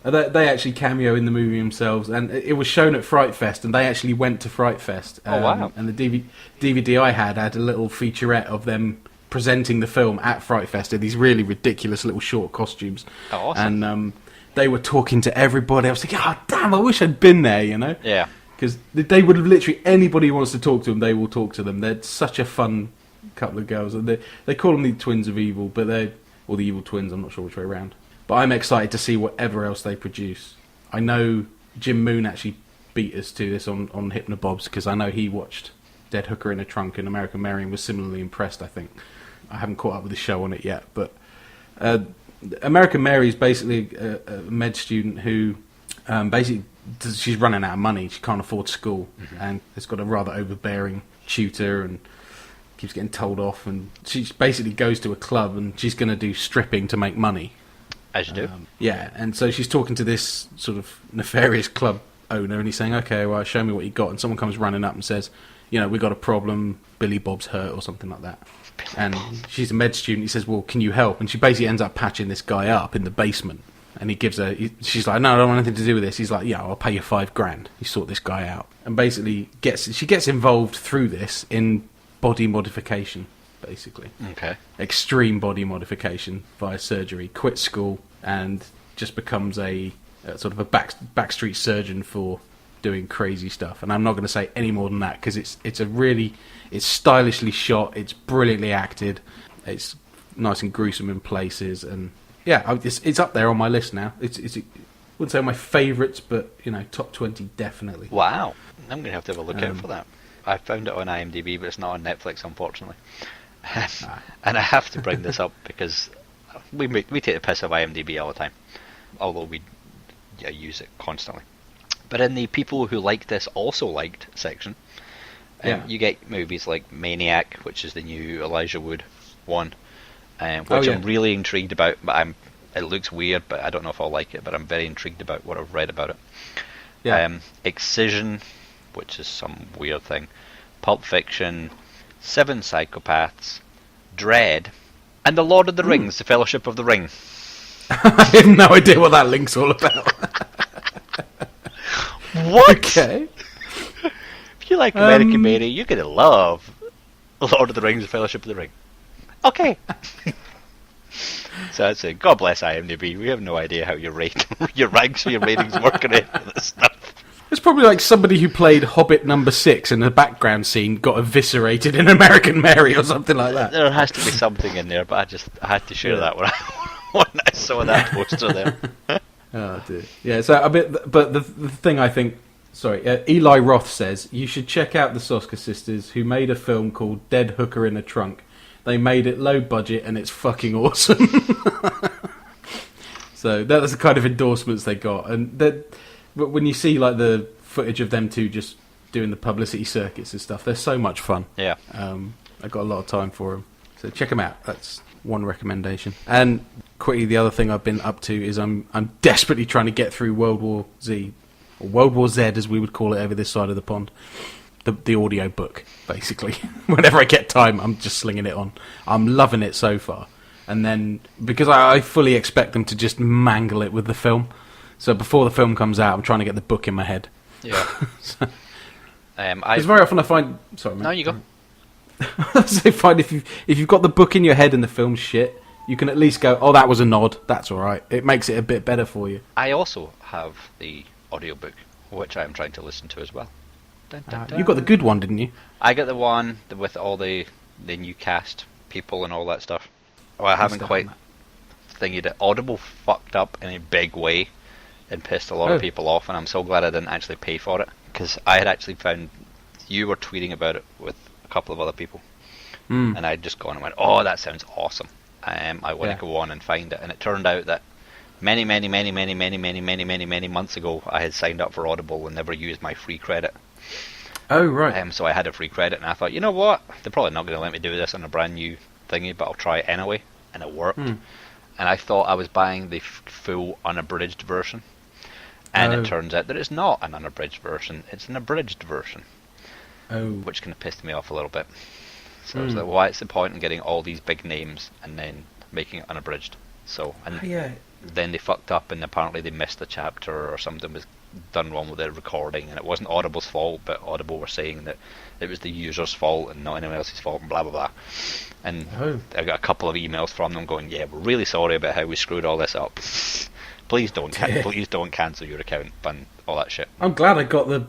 They actually cameo in the movie themselves, and it was shown at Fright Fest, and they actually went to Fright Fest. Oh, wow. And the DVD I had a little featurette of them presenting the film at Fright Fest in these really ridiculous little short costumes. Oh, awesome. And they were talking to everybody. I was like, oh, damn, I wish I'd been there, Yeah. Because they would have literally, anybody who wants to talk to them, they will talk to them. They're such a fun couple of girls. And they call them the Twins of Evil, or the Evil Twins, I'm not sure which way around. But I'm excited to see whatever else they produce. I know Jim Moon actually beat us to this on Hypnobobs, because I know he watched Dead Hooker in a Trunk and American Mary and was similarly impressed, I think. I haven't caught up with the show on it yet, but American Mary is basically a med student who basically she's running out of money. She can't afford school, and has got a rather overbearing tutor and keeps getting told off. And she basically goes to a club and she's going to do stripping to make money. As you do. Yeah, and so she's talking to this sort of nefarious club owner, and he's saying, okay, well, show me what you got. And someone comes running up and says, we got a problem, Billy Bob's hurt, or something like that. And she's a med student. He says, well, can you help? And she basically ends up patching this guy up in the basement. And he gives her, she's like, no, I don't want anything to do with this. He's like, yeah, I'll pay you $5,000. You sort this guy out. And basically she gets involved through this in body modification, basically. Okay. Extreme body modification via surgery. Quits school and just becomes a sort of a backstreet surgeon for doing crazy stuff. And I'm not going to say any more than that because it's stylishly shot. It's brilliantly acted. It's nice and gruesome in places. And yeah, it's up there on my list now. I wouldn't say my favourites, but top 20 definitely. Wow. I'm going to have a look out for that. I found it on IMDb, but it's not on Netflix, unfortunately. And I have to bring this up because we take the piss of IMDb all the time, although we use it constantly. But in the people who like this also liked section, you get movies like Maniac, which is the new Elijah Wood one, which I'm really intrigued about. But it looks weird, but I don't know if I'll like it. But I'm very intrigued about what I've read about it. Yeah. Excision, which is some weird thing. Pulp Fiction, 7 Psychopaths, Dread, and The Lord of the Rings, The Fellowship of the Ring. I have no idea what that link's all about. What? Okay. If you like American Mary, you're going to love Lord of the Rings, The Fellowship of the Ring. Okay. So that's it. God bless IMDb. We have no idea how your ranks or your ratings work on it and this stuff. It's probably like somebody who played Hobbit number 6 in the background scene got eviscerated in American Mary or something like that. There has to be something in there, but I had to share that when I saw that poster there. Oh dear. Yeah. So but the thing I think, Eli Roth says you should check out the Soska sisters who made a film called Dead Hooker in a Trunk. They made it low budget and it's fucking awesome. So that's the kind of endorsements they got, and that. But when you see like the footage of them two just doing the publicity circuits and stuff, they're so much fun. Yeah. I got a lot of time for them, so check them out. That's one recommendation. And quickly, the other thing I've been up to is I'm desperately trying to get through World War Z, or World War Z as we would call it over this side of the pond. The audio book, basically. Whenever I get time, I'm just slinging it on. I'm loving it so far. And then because I fully expect them to just mangle it with the film. So before the film comes out, I'm trying to get the book in my head. Yeah. Because very often I find... Sorry, mate. No, you go. I find if you've got the book in your head and the film's shit, you can at least go, oh, that was a nod. That's all right. It makes it a bit better for you. I also have the audiobook, which I am trying to listen to as well. Dun, dun, dun. You got the good one, didn't you? I got the one with all the new cast people and all that stuff. Well, I haven't quite thingied it. Audible fucked up in a big way and pissed a lot of people off, and I'm so glad I didn't actually pay for it, because I had actually found you were tweeting about it with a couple of other people, and I'd just gone and went, oh, that sounds awesome. I want to go on and find it, and it turned out that many months ago I had signed up for Audible and never used my free credit. Oh, right. So I had a free credit, and I thought, you know what, they're probably not going to let me do this on a brand new thingy, but I'll try it anyway, and it worked. And I thought I was buying the full unabridged version. And it turns out that it's not an unabridged version, it's an abridged version. Which kind of pissed me off a little bit. So I was like, what's the point in getting all these big names and then making it unabridged? So, and then they fucked up, and apparently they missed a chapter or something was done wrong with the recording, and it wasn't Audible's fault, but Audible were saying that it was the user's fault and not anyone else's fault, and blah blah blah. And I got a couple of emails from them going, yeah, we're really sorry about how we screwed all this up. Please don't cancel your account and all that shit. I'm glad I got the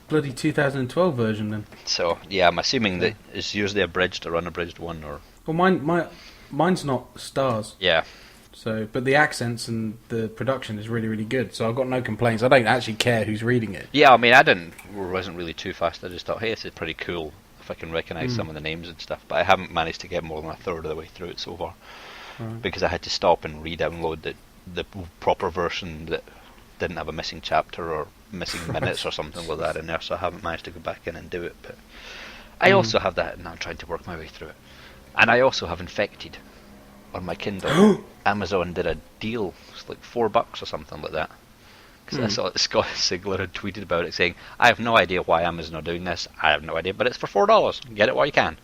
bloody 2012 version then. So yeah, I'm assuming that it's usually abridged or unabridged one, or. Well, mine's not stars. Yeah. So, but the accents and the production is really, really good. So I've got no complaints. I don't actually care who's reading it. Yeah, I mean, wasn't really too fast. I just thought, hey, this is pretty cool if I can recognise some of the names and stuff. But I haven't managed to get more than a third of the way through it so far, because I had to stop and re-download the proper version that didn't have a missing chapter or missing minutes or something like that in there. So I haven't managed to go back in and do it. But I also have that, and I'm trying to work my way through it. And I also have Infected. on my Kindle, Amazon did a deal. It's like $4 or something like that. Because I saw that Scott Sigler had tweeted about it, saying, "I have no idea why Amazon are doing this. I have no idea, but it's for $4. Get it while you can."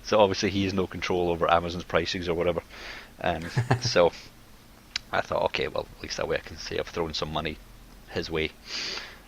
So obviously he has no control over Amazon's pricings or whatever. So I thought, okay, well, at least that way I can say I've thrown some money his way.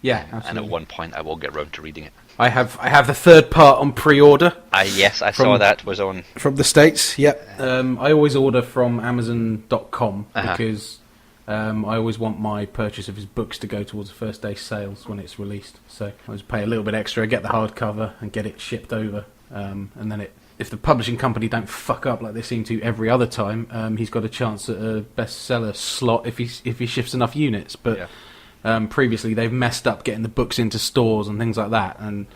Yeah, And absolutely. at one point I will get round to reading it. I have the third part on pre-order. Yes, I saw that was on. From the States, yep. I always order from Amazon.com because I always want my purchase of his books to go towards the first day sales when it's released. So I always pay a little bit extra, get the hardcover, and get it shipped over. And then if the publishing company don't fuck up like they seem to every other time, he's got a chance at a bestseller slot if he shifts enough units. But previously they've messed up getting the books into stores and things like that, and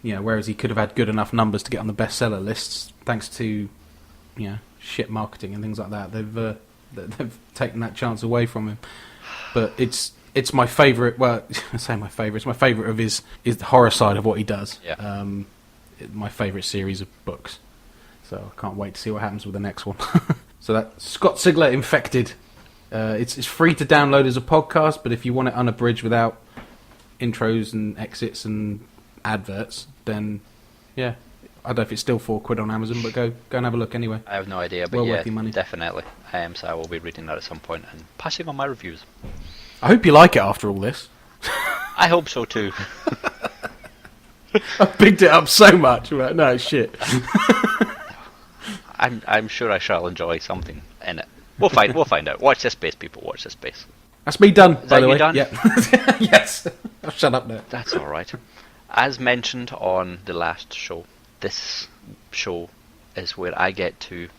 whereas he could have had good enough numbers to get on the bestseller lists, thanks to shit marketing and things like that, they've taken that chance away from him. But it's my favourite. Well, I say my favourite. It's my favourite of his is the horror side of what he does. Yeah. My favourite series of books. So I can't wait to see what happens with the next one. So that Scott Sigler, Infected. It's free to download as a podcast, but if you want it unabridged without intros and exits and adverts, then I don't know if it's still £4 on Amazon, but go and have a look anyway. I have no idea, but well worth your money. definitely. So I will be reading that at some point and passing on my reviews. I hope you like it after all this. I hope so too. I picked it up so much. No, it's shit. I'm sure I shall enjoy something in it. We'll find out. Watch this space, people. Watch this space. That's me done, by the way. Done? Yeah. Yes. I'll shut up now. That's all right. As mentioned on the last show, this show is where I get to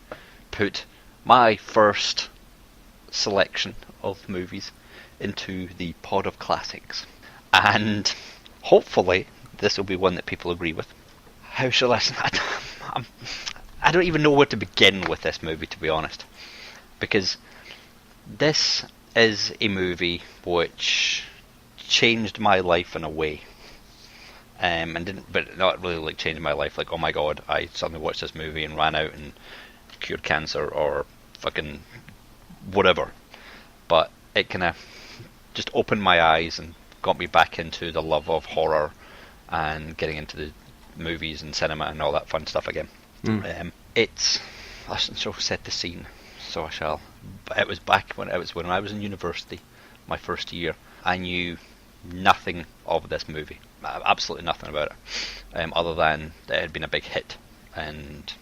put my first selection of movies into the pod of classics, and hopefully this will be one that people agree with. How shall I? I don't even know where to begin with this movie, to be honest, because this is a movie which changed my life in a way, but not really like changing my life. Like, oh my god, I suddenly watched this movie and ran out and cured cancer or fucking whatever. But it kind of just opened my eyes and got me back into the love of horror and getting into the movies and cinema and all that fun stuff again. I shall set the scene, so I shall. It was back when I was in university, my first year. I knew nothing of this movie, absolutely nothing about it, other than it had been a big hit and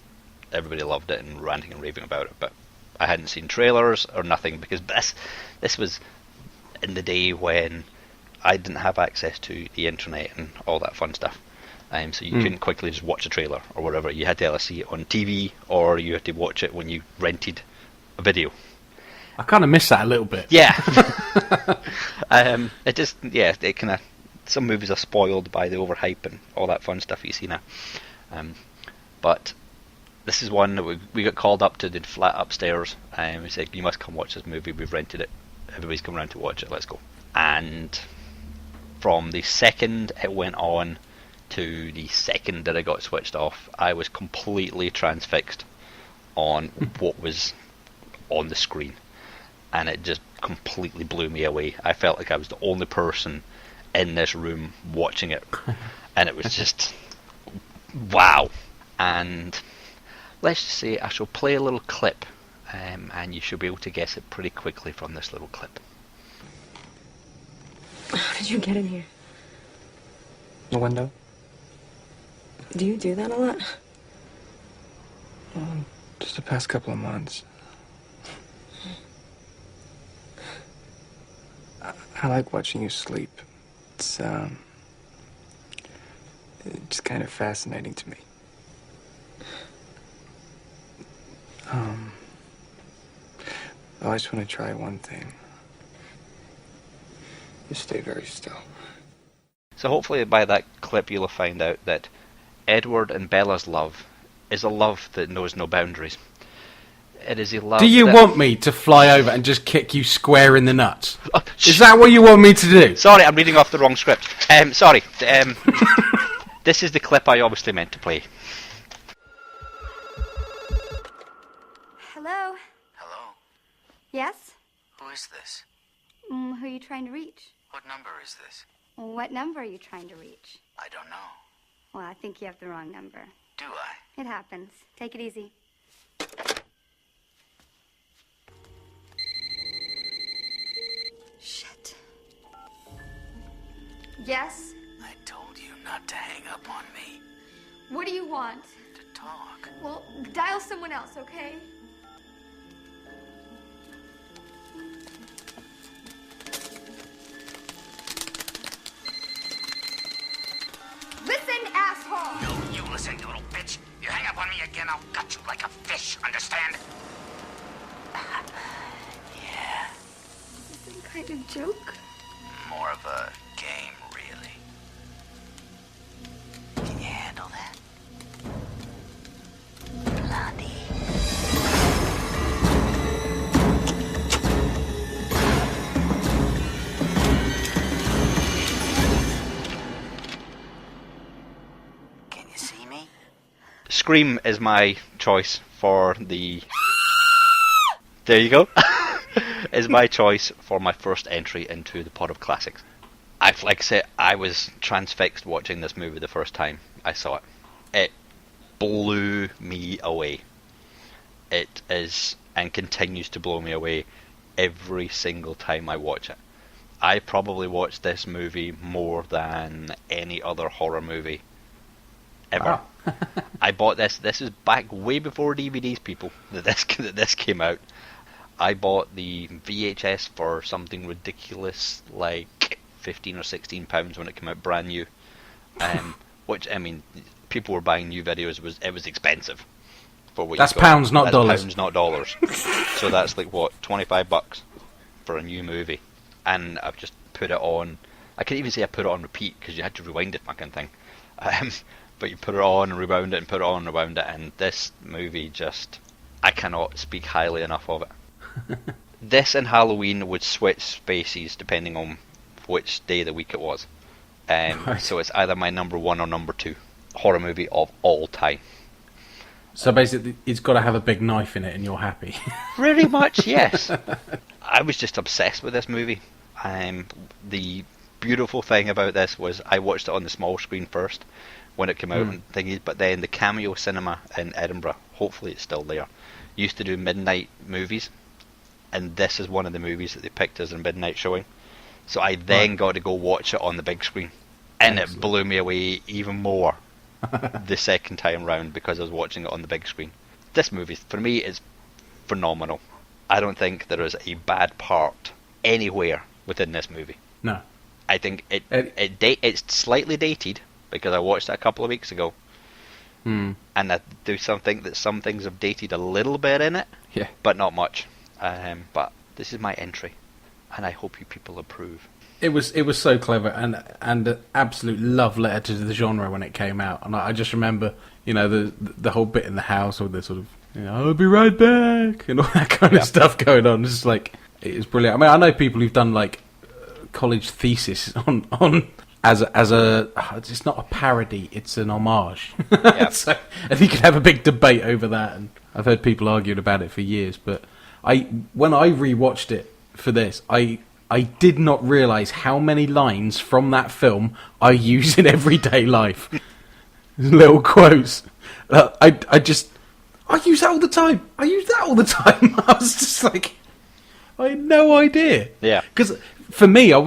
everybody loved it and ranting and raving about it. But I hadn't seen trailers or nothing, because this was in the day when I didn't have access to the internet and all that fun stuff. So you couldn't quickly just watch a trailer or whatever. You had to either see it on TV or you had to watch it when you rented a video. I kind of miss that a little bit. Yeah. It kind of, some movies are spoiled by the overhype and all that fun stuff you see now. But this is one that we got called up to the flat upstairs, and we said, you must come watch this movie, we've rented it, everybody's come around to watch it, let's go. And from the second it went on to the second that I got switched off, I was completely transfixed on what was on the screen, and it just completely blew me away. I felt like I was the only person in this room watching it, and it was just wow. And let's just say I shall play a little clip, and you should be able to guess it pretty quickly from this little clip. How did you get in here? The window? Do you do that a lot? Well, just the past couple of months. I like watching you sleep. It's kind of fascinating to me. I just want to try one thing. Just stay very still. So hopefully by that clip you'll find out that Edward and Bella's love is a love that knows no boundaries. It is a love. Do you want me to fly over and just kick you square in the nuts? Is that what you want me to do? Sorry, I'm reading off the wrong script. Sorry. This is the clip I obviously meant to play. Yes? Who is this? Who are you trying to reach? What number is this? What number are you trying to reach? I don't know. Well, I think you have the wrong number. Do I? It happens. Take it easy. Shit. Yes? I told you not to hang up on me. What do you want? To talk. Well, dial someone else, okay? Listen, asshole! No, you listen, you little bitch. You hang up on me again, I'll gut you like a fish, understand? Yeah. Is this some kind of joke? More of a game, really. Can you handle that? Blondie. Can you see me? Scream is my choice for the... There you go. Is my choice for my first entry into the pot of classics. Like I said, I was transfixed watching this movie the first time I saw it. It blew me away. It is and continues to blow me away every single time I watch it. I probably watched this movie more than any other horror movie ever. Wow. I bought this. This is back way before DVDs, people. That this came out. I bought the VHS for something ridiculous like £15 or £16 when it came out brand new. Which, I mean, people were buying new videos. It was expensive for what That's you got. pounds, not That's dollars. Pounds, not dollars. So that's like what, $25 for a new movie. And I've just put it on. I can't even say I put it on repeat because you had to rewind it, fucking thing. But you put it on and rewound it and put it on and rewound it, and this movie just, I cannot speak highly enough of it. This and Halloween would switch spaces depending on which day of the week it was. Right. So it's either my number one or number two horror movie of all time. So basically, it's got to have a big knife in it, and you're happy. Pretty much, yes. I was just obsessed with this movie. The beautiful thing about this was I watched it on the small screen first when it came out and thingy, but then the Cameo Cinema in Edinburgh, hopefully it's still there, used to do midnight movies, and this is one of the movies that they picked as a midnight showing. So I then got to go watch it on the big screen, and it blew me away even more the second time round because I was watching it on the big screen. This movie, for me, is phenomenal. I don't think there is a bad part anywhere within this movie. No. I think it's slightly dated because I watched it a couple of weeks ago, and I do think that some things have dated a little bit in it, but not much. But this is my entry, and I hope you people approve. It was so clever and an absolute love letter to the genre when it came out. And I just remember, the whole bit in the house with the sort of, I'll be right back and all that kind of stuff going on. It's just like, it was brilliant. I mean, I know people who've done like college thesis on as a it's not a parody, it's an homage. So I think you could have a big debate over that, and I've heard people arguing about it for years. But when I rewatched it for this, I did not realise how many lines from that film I use in everyday life. Little quotes. I use that all the time. I use that all the time. I was just like, I had no idea. Yeah. Because for me, I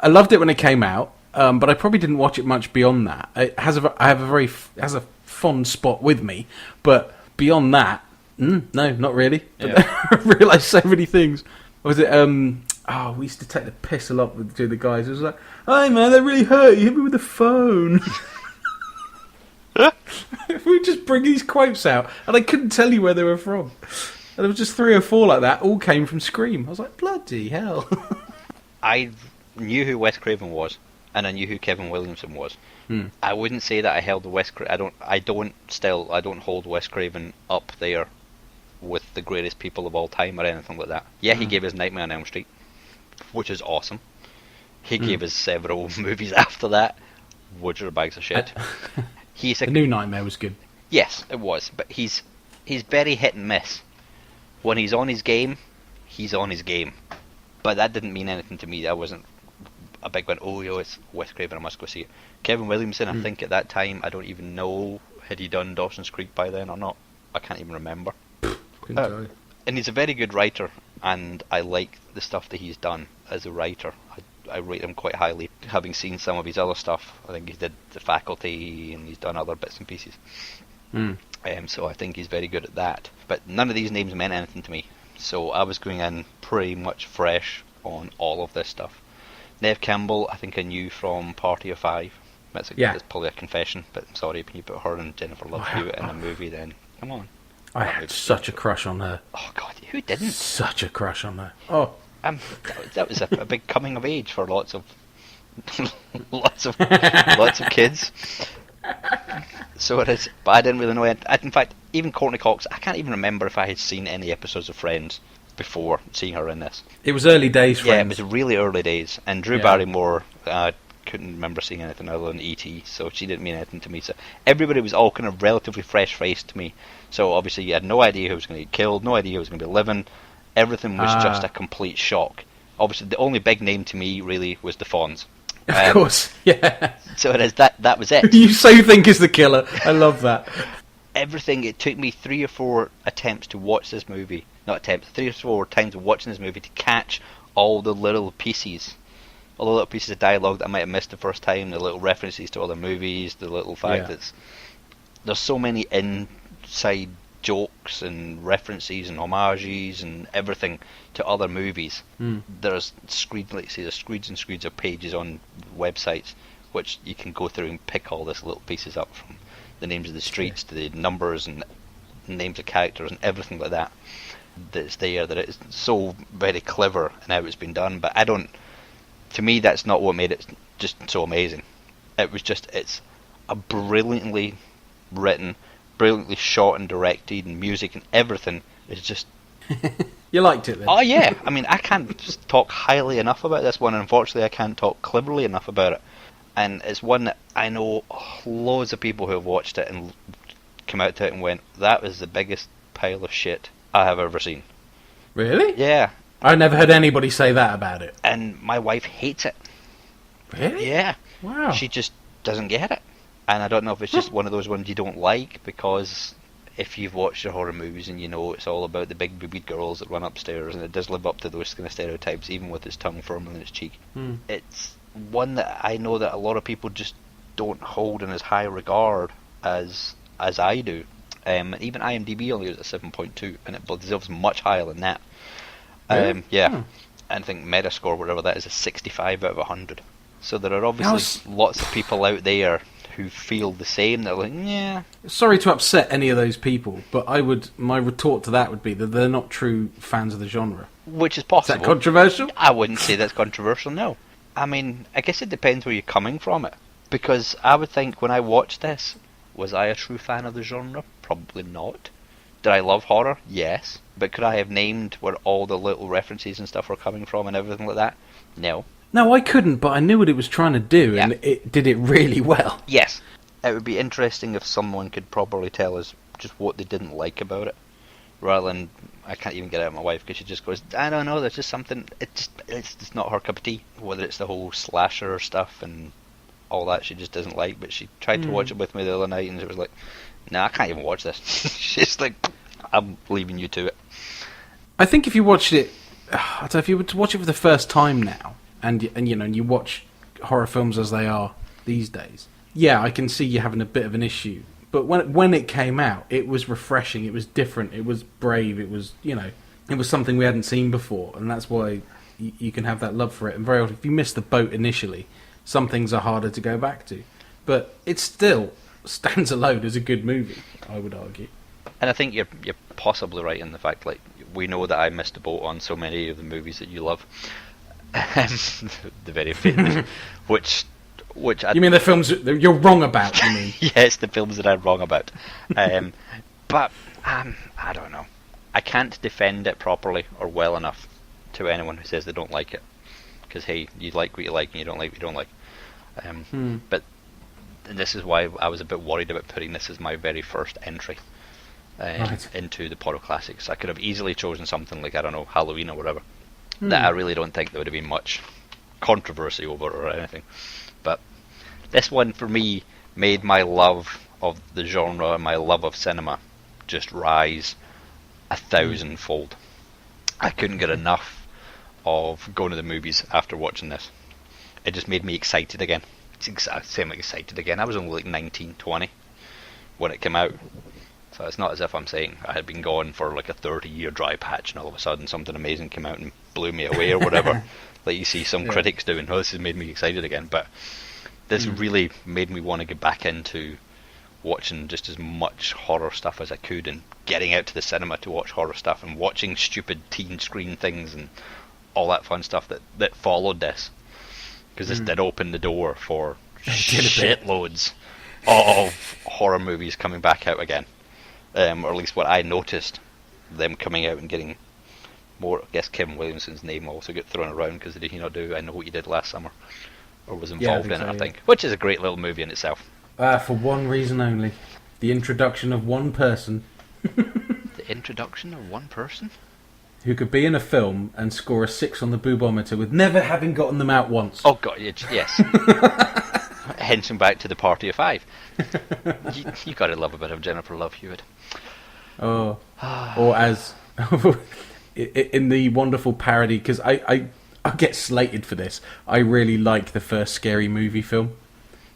loved it when it came out, but I probably didn't watch it much beyond that. It has a fond spot with me, but beyond that, no, not really. But I realised so many things. Was it? We used to take the piss a lot with the guys. It was like, "Hey man, that really hurt. You hit me with the phone." We just bring these quotes out, and I couldn't tell you where they were from. And there was just 3 or 4 like that. All came from Scream. I was like, bloody hell. I knew who Wes Craven was, and I knew who Kevin Williamson was. I wouldn't say that I held I don't hold Wes Craven up there with the greatest people of all time or anything like that. Yeah, he gave us Nightmare on Elm Street, which is awesome. He gave us several movies after that, which are bags of shit. The New Nightmare was good. Yes, it was, but he's very hit and miss. When he's on his game, he's on his game. But that didn't mean anything to me. I wasn't a big one, oh, yo, it's Wes Craven, I must go see it. Kevin Williamson, I think at that time, I don't even know, had he done Dawson's Creek by then or not? I can't even remember. And he's a very good writer, and I like the stuff that he's done as a writer. I rate him quite highly, having seen some of his other stuff. I think he did The Faculty, and he's done other bits and pieces. So I think he's very good at that. But none of these names meant anything to me. So I was going in pretty much fresh on all of this stuff. Neve Campbell, I think I knew from Party of Five. That's probably a confession, but I'm sorry, when you put her and Jennifer Love Hewitt in a movie, then come on. I had such a crush on her. Oh God, who didn't? Such a crush on her. Oh, that was a big coming of age for lots of lots of kids. So it is, but I didn't really know it. In fact, even Courtney Cox, I can't even remember if I had seen any episodes of Friends before seeing her in this. It was early days, Friends. Yeah, it was really early days. And Drew Barrymore, I couldn't remember seeing anything other than E.T., so she didn't mean anything to me. So everybody was all kind of relatively fresh-faced to me. So obviously you had no idea who was going to get killed, no idea who was going to be living. Everything was just a complete shock. Obviously the only big name to me really was the Fonz. Of course, yeah. So it is that was it. You so think is the killer. I love that. Everything, it took me 3 or 4 attempts to watch this movie. Not attempts, 3 or 4 times of watching this movie to catch all the little pieces. All the little pieces of dialogue that I might have missed the first time, the little references to other movies, the little fact that there's so many inside jokes and references and homages and everything to other movies. There's screeds, like say, there's screeds and screeds of pages on websites which you can go through and pick all these little pieces up, from the names of the streets to the numbers and names of characters and everything like that. That's there, that it's so very clever and how it's been done. But to me, that's not what made it just so amazing. It was just, it's a brilliantly written, brilliantly shot and directed, and music and everything is just... You liked it then? Oh yeah, I mean, I can't just talk highly enough about this one, and unfortunately I can't talk cleverly enough about it. And it's one that I know loads of people who have watched it and come out to it and went, that was the biggest pile of shit I have ever seen. Really? Yeah. I never heard anybody say that about it. And my wife hates it. Really? Yeah. Wow. She just doesn't get it. And I don't know if it's just one of those ones you don't like, because if you've watched your horror movies and you know it's all about the big boobied girls that run upstairs, and it does live up to those kind of stereotypes, even with his tongue firmly in his cheek. It's one that I know that a lot of people just don't hold in as high regard as I do. Even IMDb only is at 7.2, and it deserves much higher than that. Really? And I think Metascore, whatever that is, a 65 out of 100. So there are obviously lots of people out there who feel the same. They're like, yeah. Sorry to upset any of those people, but my retort to that would be that they're not true fans of the genre. Which is possible. Is that controversial? I wouldn't say that's controversial, no. I mean, I guess it depends where you're coming from it. Because I would think when I watched this, was I a true fan of the genre? Probably not. Did I love horror? Yes. But could I have named where all the little references and stuff were coming from and everything like that? No. No, I couldn't, but I knew what it was trying to do, and it did it really well. Yes. It would be interesting if someone could properly tell us just what they didn't like about it, rather than, I can't even get out of my wife because she just goes, I don't know, there's just something, it's just not her cup of tea. Whether it's the whole slasher stuff and all that she just doesn't like, but she tried to watch it with me the other night and it was like, nah, I can't even watch this. She's like, I'm leaving you to it. I think if you watched it, I don't know, if you were to watch it for the first time now, and you watch horror films as they are these days, yeah, I can see you having a bit of an issue. But when it came out, it was refreshing, it was different, it was brave, it was, it was something we hadn't seen before, and that's why you can have that love for it. And very often, if you miss the boat initially, some things are harder to go back to. But it still stands alone as a good movie, I would argue. And I think you're possibly right in the fact, like, we know that I missed the boat on so many of the movies that you love. The very famous, which you mean the films you're wrong about? You mean? Yes, the films that I'm wrong about. But I don't know. I can't defend it properly or well enough to anyone who says they don't like it. Because hey, you like what you like and you don't like what you don't like. But this is why I was a bit worried about putting this as my very first entry. into the Portal Classics. I could have easily chosen something like, I don't know, Halloween or whatever, that I really don't think there would have been much controversy over or anything. But this one, for me, made my love of the genre and my love of cinema just rise 1,000-fold. I couldn't get enough of going to the movies after watching this. It just made me excited again. Same excited again. I was only like 19, 20 when it came out. So it's not as if I'm saying I had been gone for like a 30-year dry patch and all of a sudden something amazing came out and blew me away or whatever. Like you see some critics doing. Oh, this has made me excited again. But this really made me want to get back into watching just as much horror stuff as I could, and getting out to the cinema to watch horror stuff, and watching stupid teen screen things and all that fun stuff that followed this. Because this did open the door for shitloads of horror movies coming back out again. Or at least what I noticed, them coming out and getting more. I guess Kevin Williamson's name also got thrown around because did he not do I Know What You Did Last Summer? Or was involved in it, I think. Which is a great little movie in itself. For one reason only. The introduction of one person. The introduction of one person? Who could be in a film and score a 6 on the boobometer with never having gotten them out once. Oh god, yes. Henching back to the Party of Five. you gotta love a bit of Jennifer Love Hewitt. Oh. Or as... in the wonderful parody, because I get slated for this. I really like the first Scary Movie film.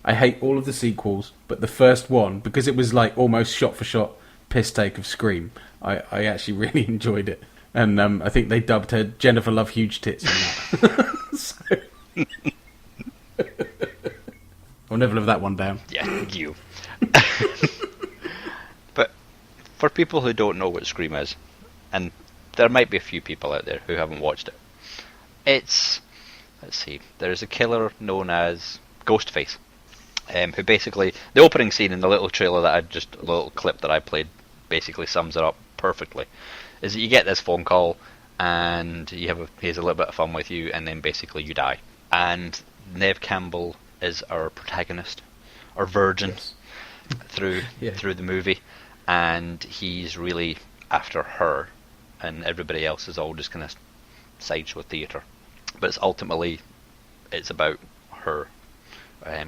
I hate all of the sequels, but the first one, because it was like almost shot-for-shot piss take of Scream, I actually really enjoyed it. And I think they dubbed her Jennifer Love Huge Tits in that. I'll never live that one down. Yeah, you. But for people who don't know what Scream is, and there might be a few people out there who haven't watched it, it's... Let's see. There's a killer known as Ghostface. Who basically... The opening scene in the little trailer a little clip that I played basically sums it up perfectly. Is that you get this phone call and he has a little bit of fun with you, and then basically you die. And Neve Campbell is our protagonist, our virgin, through the movie, and he's really after her, and everybody else is all just kind of sideshow theatre. But it's about her,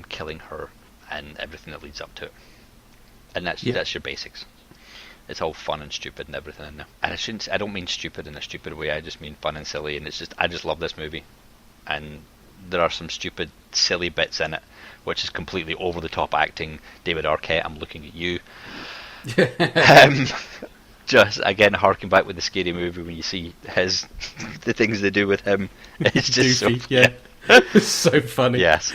killing her, and everything that leads up to it. And that's your basics. It's all fun and stupid and everything in there. And I don't mean stupid in a stupid way, I just mean fun and silly, and I just love this movie. And there are some stupid, silly bits in it, which is completely over the top acting. David Arquette, I'm looking at you. Just again harking back with the Scary Movie when you see the things they do with him. It's just Doofy, it's so funny. Yes,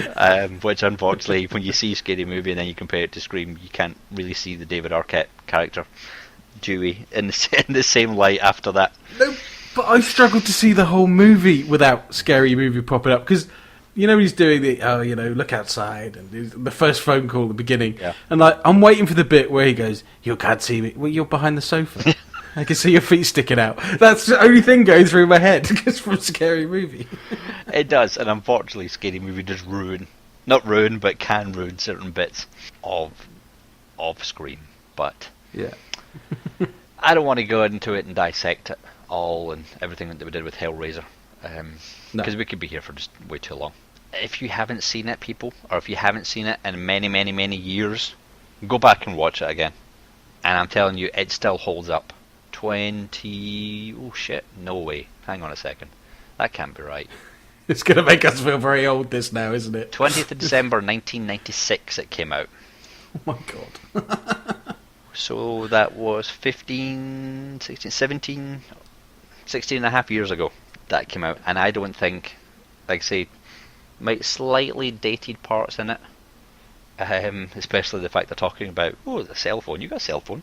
which unfortunately, when you see Scary Movie and then you compare it to Scream, you can't really see the David Arquette character, Dewey, in the same light after that. No, but I struggled to see the whole movie without Scary Movie popping up, because he's doing look outside, and the first phone call at the beginning, and I'm waiting for the bit where he goes, "You can't see me." Well, you're behind the sofa. I can see your feet sticking out. That's the only thing going through my head, because from Scary Movie. It does, and unfortunately, Scary Movie does not ruin, but can ruin certain bits of Scream. But I don't want to go into it and dissect it all and everything that we did with Hellraiser, because we could be here for just way too long. If you haven't seen it, people, or if you haven't seen it in many, many, many years, go back and watch it again. And I'm telling you, it still holds up. 20... Oh shit, no way. Hang on a second. That can't be right. It's going to make us feel very old, this now, isn't it? 20th of December 1996 it came out. Oh my god. So that was 15, 16, 17, 16 and a half years ago that came out. And I don't think, like I say, might slightly dated parts in it. Especially the fact they're talking about, the cell phone. You got a cell phone?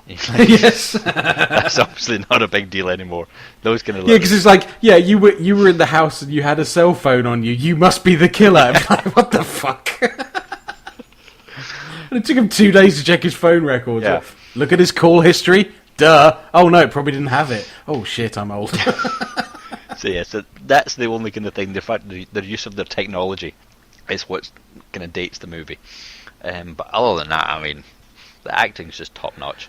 Yes. That's obviously not a big deal anymore. Those kind of because it's like, you were in the house and you had a cell phone on you. You must be the killer. Like, what the fuck? And it took him 2 days to check his phone records. Yeah. Look at his call history. Duh. Oh no, it probably didn't have it. Oh shit, I'm old. So that's the only kind of thing. The fact their use of their technology is what kind of dates the movie. But other than that, I mean, the acting's just top notch.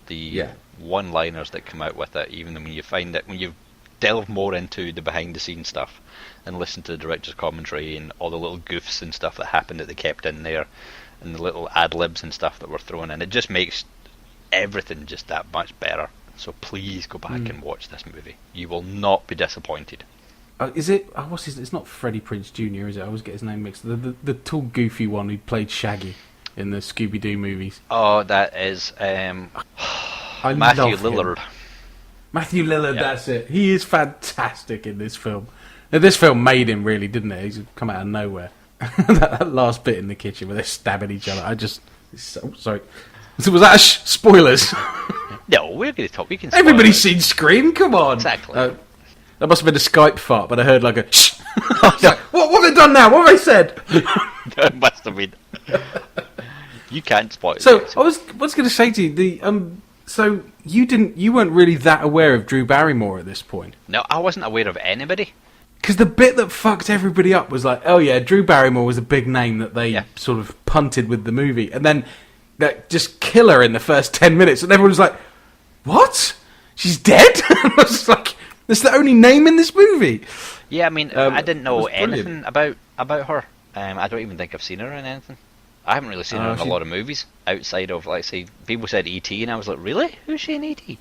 the one-liners that come out with it, even when you find it, when you delve more into the behind-the-scenes stuff and listen to the director's commentary and all the little goofs and stuff that happened that they kept in there, and the little ad-libs and stuff that were thrown in, it just makes everything just that much better. So please go back and watch this movie. You will not be disappointed. Is it? What's his? It's not Freddie Prinze Jr., is it? I always get his name mixed. The tall, goofy one who played Shaggy in the Scooby-Doo movies. Oh, that is Matthew Lillard. Matthew Lillard, that's it. He is fantastic in this film. Now, this film made him, really, didn't it? He's come out of nowhere. that last bit in the kitchen where they're stabbing each other. Sorry. So was that spoilers? No, we're going to talk. We can. Everybody's seen Scream. Come on. Exactly. That must have been a Skype fart, but I heard like a shh. Like, what have they done now? What have they said? That must have been. You can't spoil it. So I was going to say to you, so you weren't really that aware of Drew Barrymore at this point. No, I wasn't aware of anybody. Because the bit that fucked everybody up was like, oh yeah, Drew Barrymore was a big name that they sort of punted with the movie, and then that just kill her in the first 10 minutes, and everyone was like, what? She's dead? I was like, that's the only name in this movie. Yeah, I mean, I didn't know anything about her. I don't even think I've seen her in anything. I haven't really seen her in a lot of movies outside of, like, say, people said E.T. and I was like, really? Who's she in E.T.?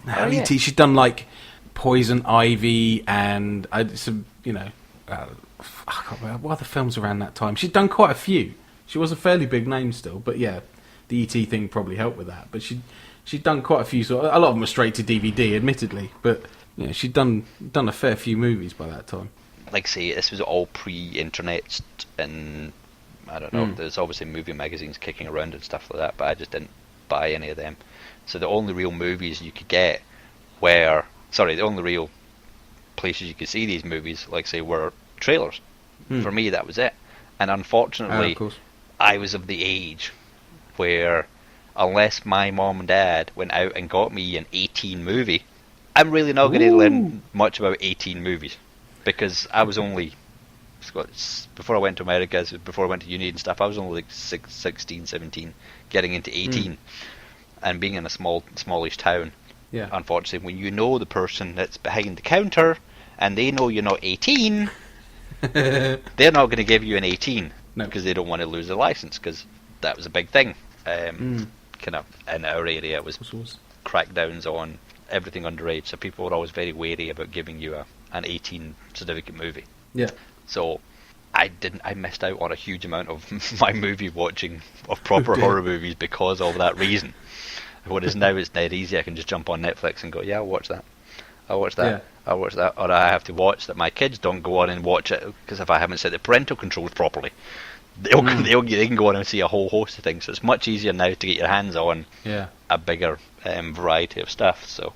No, E.T. She's done like Poison Ivy and some, I can't remember what other films around that time. She'd done quite a few. She was a fairly big name still, but yeah, the E.T. thing probably helped with that. But she'd done quite a few. A lot of them were straight to DVD, admittedly, but yeah, she'd done a fair few movies by that time. Like, say, this was all pre-internet, and I don't know. There's obviously movie magazines kicking around and stuff like that, but I just didn't buy any of them. So the only real movies you could get the only real places you could see these movies, like, say, were trailers. For me, that was it. And unfortunately, I was of the age where, unless my mom and dad went out and got me an 18 movie, I'm really not going to learn much about 18 movies, because I was only, before I went to America, before I went to uni and stuff, I was only like 16, 17, getting into 18, and being in a smallish town. Yeah. Unfortunately, when you know the person that's behind the counter and they know you're not 18, they're not going to give you an 18 because they don't want to lose their license, because that was a big thing. Kind of in our area, it was crackdowns on everything underage, so people were always very wary about giving you an 18 certificate movie. Yeah. So I missed out on a huge amount of my movie watching of proper horror movies because of that reason. Whereas now it's dead easy. I can just jump on Netflix and go, yeah, I'll watch that. I'll watch that. Yeah. I'll watch that. Or I have to watch that my kids don't go on and watch it, because if I haven't set the parental controls properly, they can go on and see a whole host of things. So it's much easier now to get your hands on a bigger variety of stuff. So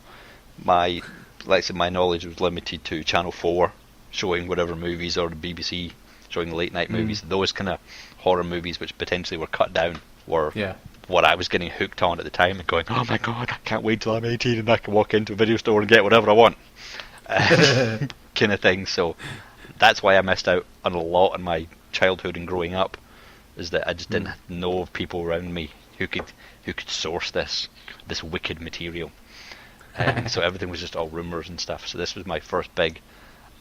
my knowledge was limited to Channel 4 showing whatever movies, or the BBC showing the late night movies. Those kind of horror movies, which potentially were cut down, were what I was getting hooked on at the time, and going, oh my god, I can't wait till I'm 18 and I can walk into a video store and get whatever I want. Kind of thing. So that's why I missed out on a lot in my childhood and growing up, is that I just didn't know of people around me who could source this wicked material. So everything was just all rumours and stuff. So this was my first big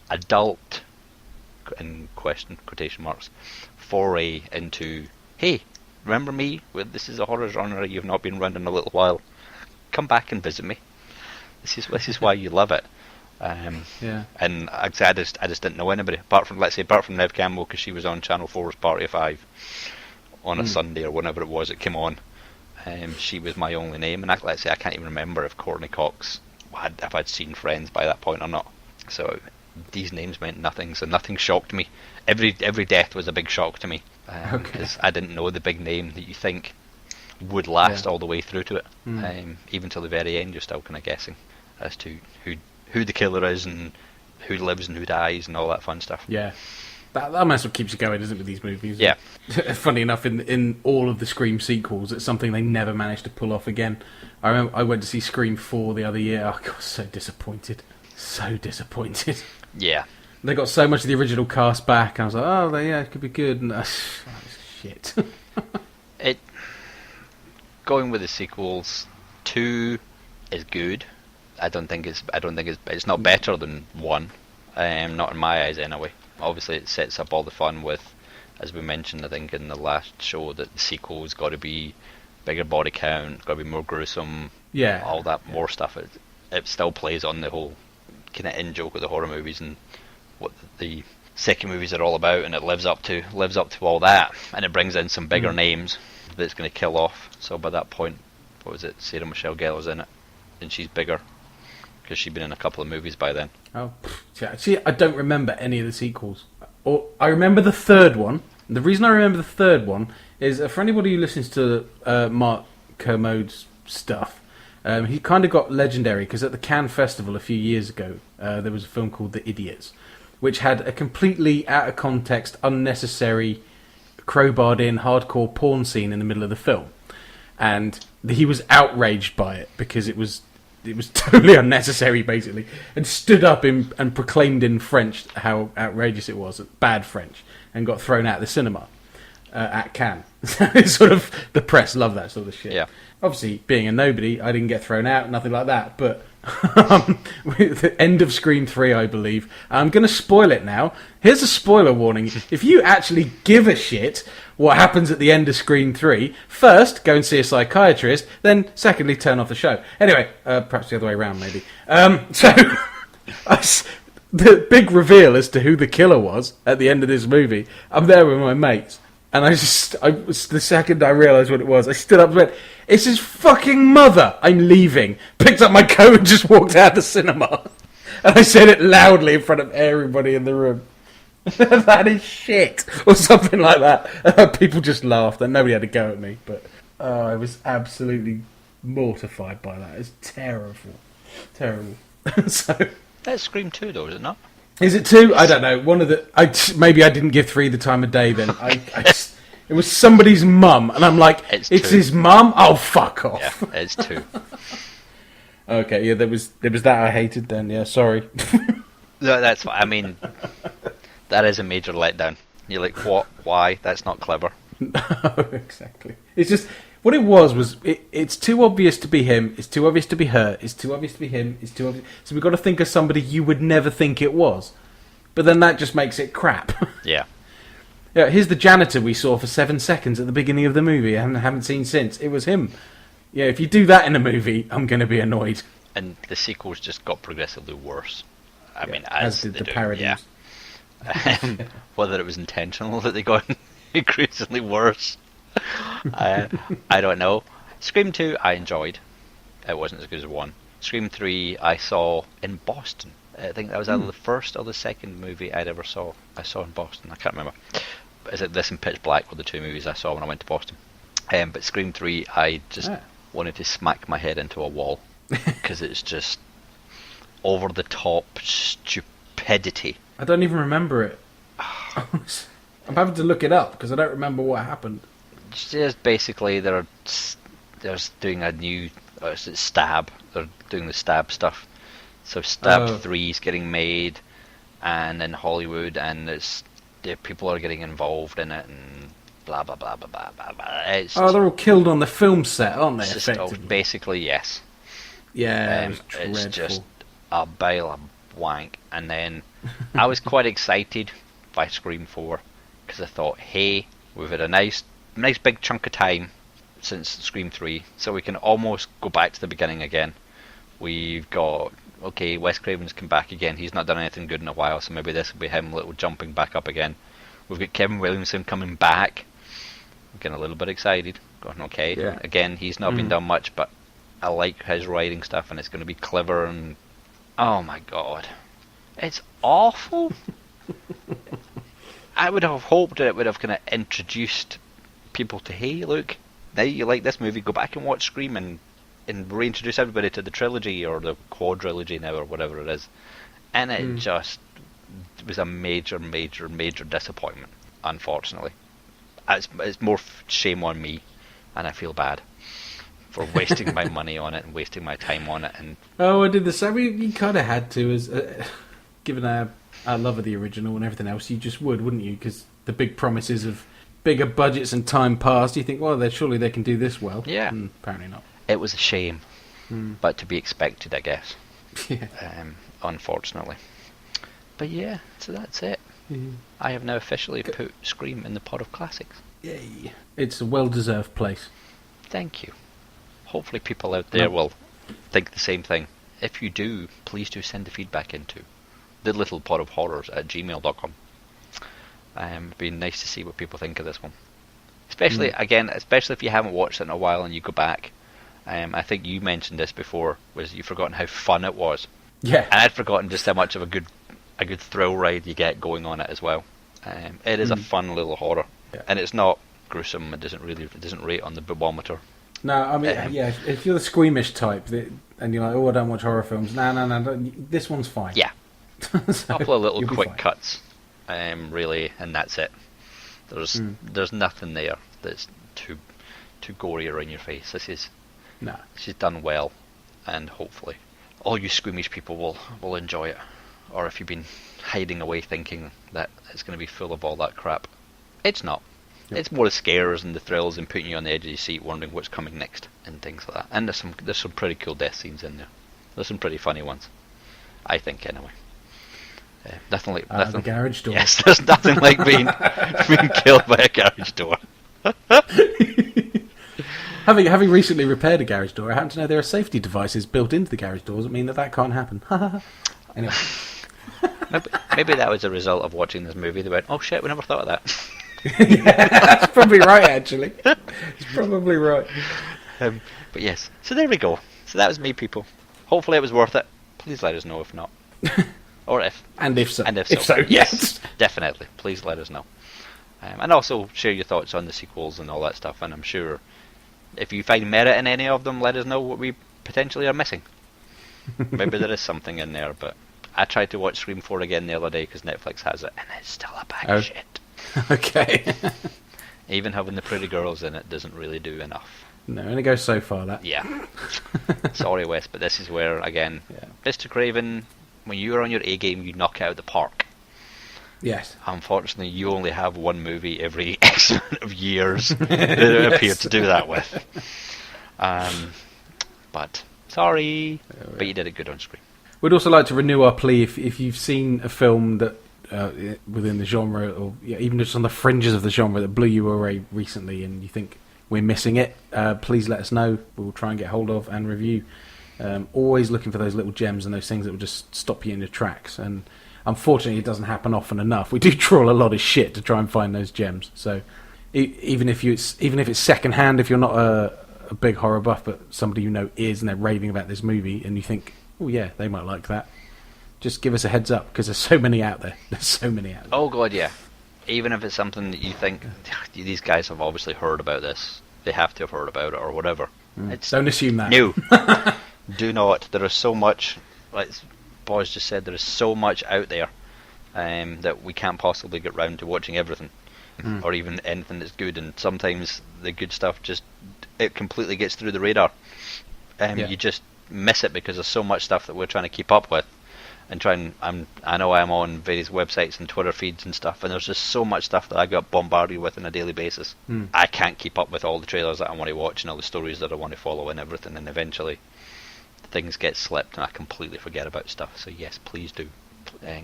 adult, in quotation marks, foray into, hey, remember me? Well, this is a horror genre you've not been around in a little while. Come back and visit me. This is why you love it. And I just didn't know anybody apart from Nev Campbell, because she was on Channel 4's Party of Five on a Sunday or whenever it was it came on. She was my only name, and I can't even remember if Courtney Cox if I'd seen Friends by that point or not. So these names meant nothing, so nothing shocked me. Every death was a big shock to me, because I didn't know the big name that you think would last all the way through to it. Even till the very end, you're still kind of guessing as to who the killer is and who lives and who dies and all that fun stuff. Yeah. That mess what keeps you going, isn't it, with these movies? Yeah. Funny enough, in all of the Scream sequels, it's something they never managed to pull off again. I remember I went to see Scream 4 the other year. Oh, God, so disappointed. So disappointed. Yeah. They got so much of the original cast back, and I was like, oh, it could be good. And shit. Going with the sequels, 2 is good. I don't think it's not better than 1. Not in my eyes anyway. Obviously, it sets up all the fun with, as we mentioned, I think in the last show, that the sequel's got to be bigger body count, got to be more gruesome. Yeah. All that more stuff. It still plays on the whole kind of in joke of the horror movies and what the second movies are all about, and it lives up to all that, and it brings in some bigger names that it's going to kill off. So by that point, what was it? Sarah Michelle Gellar's in it, and she's bigger because she'd been in a couple of movies by then. Oh, see, I don't remember any of the sequels. Or I remember the third one. The reason I remember the third one is for anybody who listens to Mark Kermode's stuff, he kind of got legendary because at the Cannes Festival a few years ago, there was a film called The Idiots, which had a completely out of context, unnecessary, crowbarred in hardcore porn scene in the middle of the film, and he was outraged by it because it was totally unnecessary, basically, and stood up and proclaimed in French how outrageous it was, bad French, and got thrown out of the cinema at Cannes. Sort of, the press love that sort of shit. Yeah. Obviously, being a nobody, I didn't get thrown out, nothing like that, but with the end of Scream 3, I believe. I'm going to spoil it now. Here's a spoiler warning. If you actually give a shit what happens at the end of Scream 3, first, go and see a psychiatrist, then, secondly, turn off the show. Anyway, perhaps the other way around, maybe. The big reveal as to who the killer was at the end of this movie, I'm there with my mates, and the second I realised what it was, I stood up and went, "It's his fucking mother! I'm leaving." Picked up my coat and just walked out of the cinema. And I said it loudly in front of everybody in the room. "That is shit," or something like that. People just laughed and nobody had to go at me. But I was absolutely mortified by that. It's terrible. Terrible. So... That's Scream 2 though, is it not? Is it 2? I don't know. One of the... maybe I didn't give 3 the time of day then. It was somebody's mum, and I'm like, it's his mum? Oh, fuck off. Yeah, it's 2. Okay, yeah, there was that I hated then, yeah, sorry. No, that's fine. I mean, that is a major letdown. You're like, what? Why? That's not clever. No, exactly. It's just... What it was it's too obvious to be him, it's too obvious to be her, it's too obvious to be him, it's too obvious... So we've got to think of somebody you would never think it was. But then that just makes it crap. Yeah. Yeah, here's the janitor we saw for 7 seconds at the beginning of the movie and haven't seen since. It was him. Yeah, if you do that in a movie, I'm going to be annoyed. And the sequels just got progressively worse. I mean, as did the parodies. Yeah. Whether it was intentional that they got increasingly worse, I don't know. Scream 2 I enjoyed. It wasn't as good as 1. Scream 3 I saw in Boston. I think that was either the first or the second movie I saw in Boston. I can't remember. Is it this and Pitch Black were the 2 movies I saw when I went to Boston? But Scream 3 I just wanted to smack my head into a wall because it's just over the top stupidity. I don't even remember it. I'm having to look it up because I don't remember what happened. Just basically they're doing a new Stab. They're doing the Stab stuff. So Stab 3 is getting made, and in Hollywood, and people are getting involved in it, and blah blah blah blah blah blah. Blah. They're all killed on the film set, aren't they? Effectively? Basically, yes. Yeah, it's just a bale of wank. And then I was quite excited by Scream 4 because I thought, hey, we've had a nice big chunk of time since Scream 3, so we can almost go back to the beginning again. We've got, okay, Wes Craven's come back again. He's not done anything good in a while, so maybe this will be him little jumping back up again. We've got Kevin Williamson coming back. I'm getting a little bit excited. Going, okay, yeah. Again, he's not been done much, but I like his writing stuff, and it's going to be clever, and oh my god, it's awful. I would have hoped that it would have kind of introduced people to, hey, look, now you like this movie, go back and watch Scream and reintroduce everybody to the trilogy or the quadrilogy now or whatever it is. And it just was a major disappointment, unfortunately. It's more shame on me, and I feel bad for wasting my money on it and wasting my time on it. And I did the same. You kind of had to, as given our love of the original and everything else, you just wouldn't you? Because the big promises of bigger budgets and time passed, you think, well, surely they can do this well. Yeah. And apparently not. It was a shame. but to be expected, I guess. Yeah. Unfortunately. But yeah, so that's it. I have now officially put Scream in the pot of classics. Yay. It's a well-deserved place. Thank you. Hopefully people out there will think the same thing. If you do, please do send the feedback into thelittlepotofhorrors@gmail.com. It'd be nice to see what people think of this one. Especially if you haven't watched it in a while and you go back. I think you mentioned this before, was you've forgotten how fun it was. Yeah. And I'd forgotten just how much of a good thrill ride you get going on it as well. It is a fun little horror. Yeah. And it's not gruesome. It doesn't rate on the barometer. No, I mean, if you're the squeamish type and you're like, oh, I don't watch horror films, no, this one's fine. Yeah. So, A couple of little you'll be quick fine. cuts, really, and that's it. There's nothing there that's too gory or in your face. This is done well, and hopefully all you squeamish people will enjoy it. Or if you've been hiding away thinking that it's going to be full of all that crap, it's not. Yep. It's more the scares and the thrills and putting you on the edge of your seat, wondering what's coming next and things like that. And there's some pretty cool death scenes in there. There's some pretty funny ones, I think, anyway. Nothing like the garage door. Yes, there's nothing like being killed by a garage door. Having recently repaired a garage door, I happen to know there are safety devices built into the garage doors that mean that can't happen. Anyway. Maybe that was a result of watching this movie. They went, oh shit, we never thought of that. Yeah, that's probably right, actually. It's probably right. But yes, so there we go. So that was me, people. Hopefully it was worth it. Please let us know if not. Or if. And if so. If so, yes. Definitely. Please let us know. And also share your thoughts on the sequels and all that stuff. And I'm sure if you find merit in any of them, let us know what we potentially are missing. Maybe there is something in there, but I tried to watch Scream 4 again the other day because Netflix has it, and it's still a bag of shit. Okay. Even having the pretty girls in it doesn't really do enough. No, and it goes so far, that. Yeah. Sorry, Wes, but this is where, again, Mr. Craven, when you are on your A game, you knock it out of the park. Yes. Unfortunately, you only have one movie every X amount of years that it appeared to do that with. But, sorry. But you did it good on screen. We'd also like to renew our plea if you've seen a film that within the genre, or even just on the fringes of the genre, that blew you away recently and you think we're missing it, please let us know. We'll try and get hold of and review. Always looking for those little gems and those things that will just stop you in your tracks. And unfortunately, it doesn't happen often enough. We do trawl a lot of shit to try and find those gems. So even if it's secondhand, if you're not a big horror buff, but somebody you know is, and they're raving about this movie, and you think, oh yeah, they might like that, just give us a heads up, because there's so many out there. Oh god, yeah. Even if it's something that you think these guys have obviously heard about this, they have to have heard about it or whatever. Don't assume that. No. Do not. There is so much, like Boz just said, there is so much out there that we can't possibly get round to watching everything, or even anything that's good. And sometimes the good stuff it completely gets through the radar. You just miss it because there's so much stuff that we're trying to keep up with. And I know I'm on various websites and Twitter feeds and stuff, and there's just so much stuff that I got bombarded with on a daily basis. I can't keep up with all the trailers that I want to watch and all the stories that I want to follow and everything, and eventually things get slipped and I completely forget about stuff. So yes, please do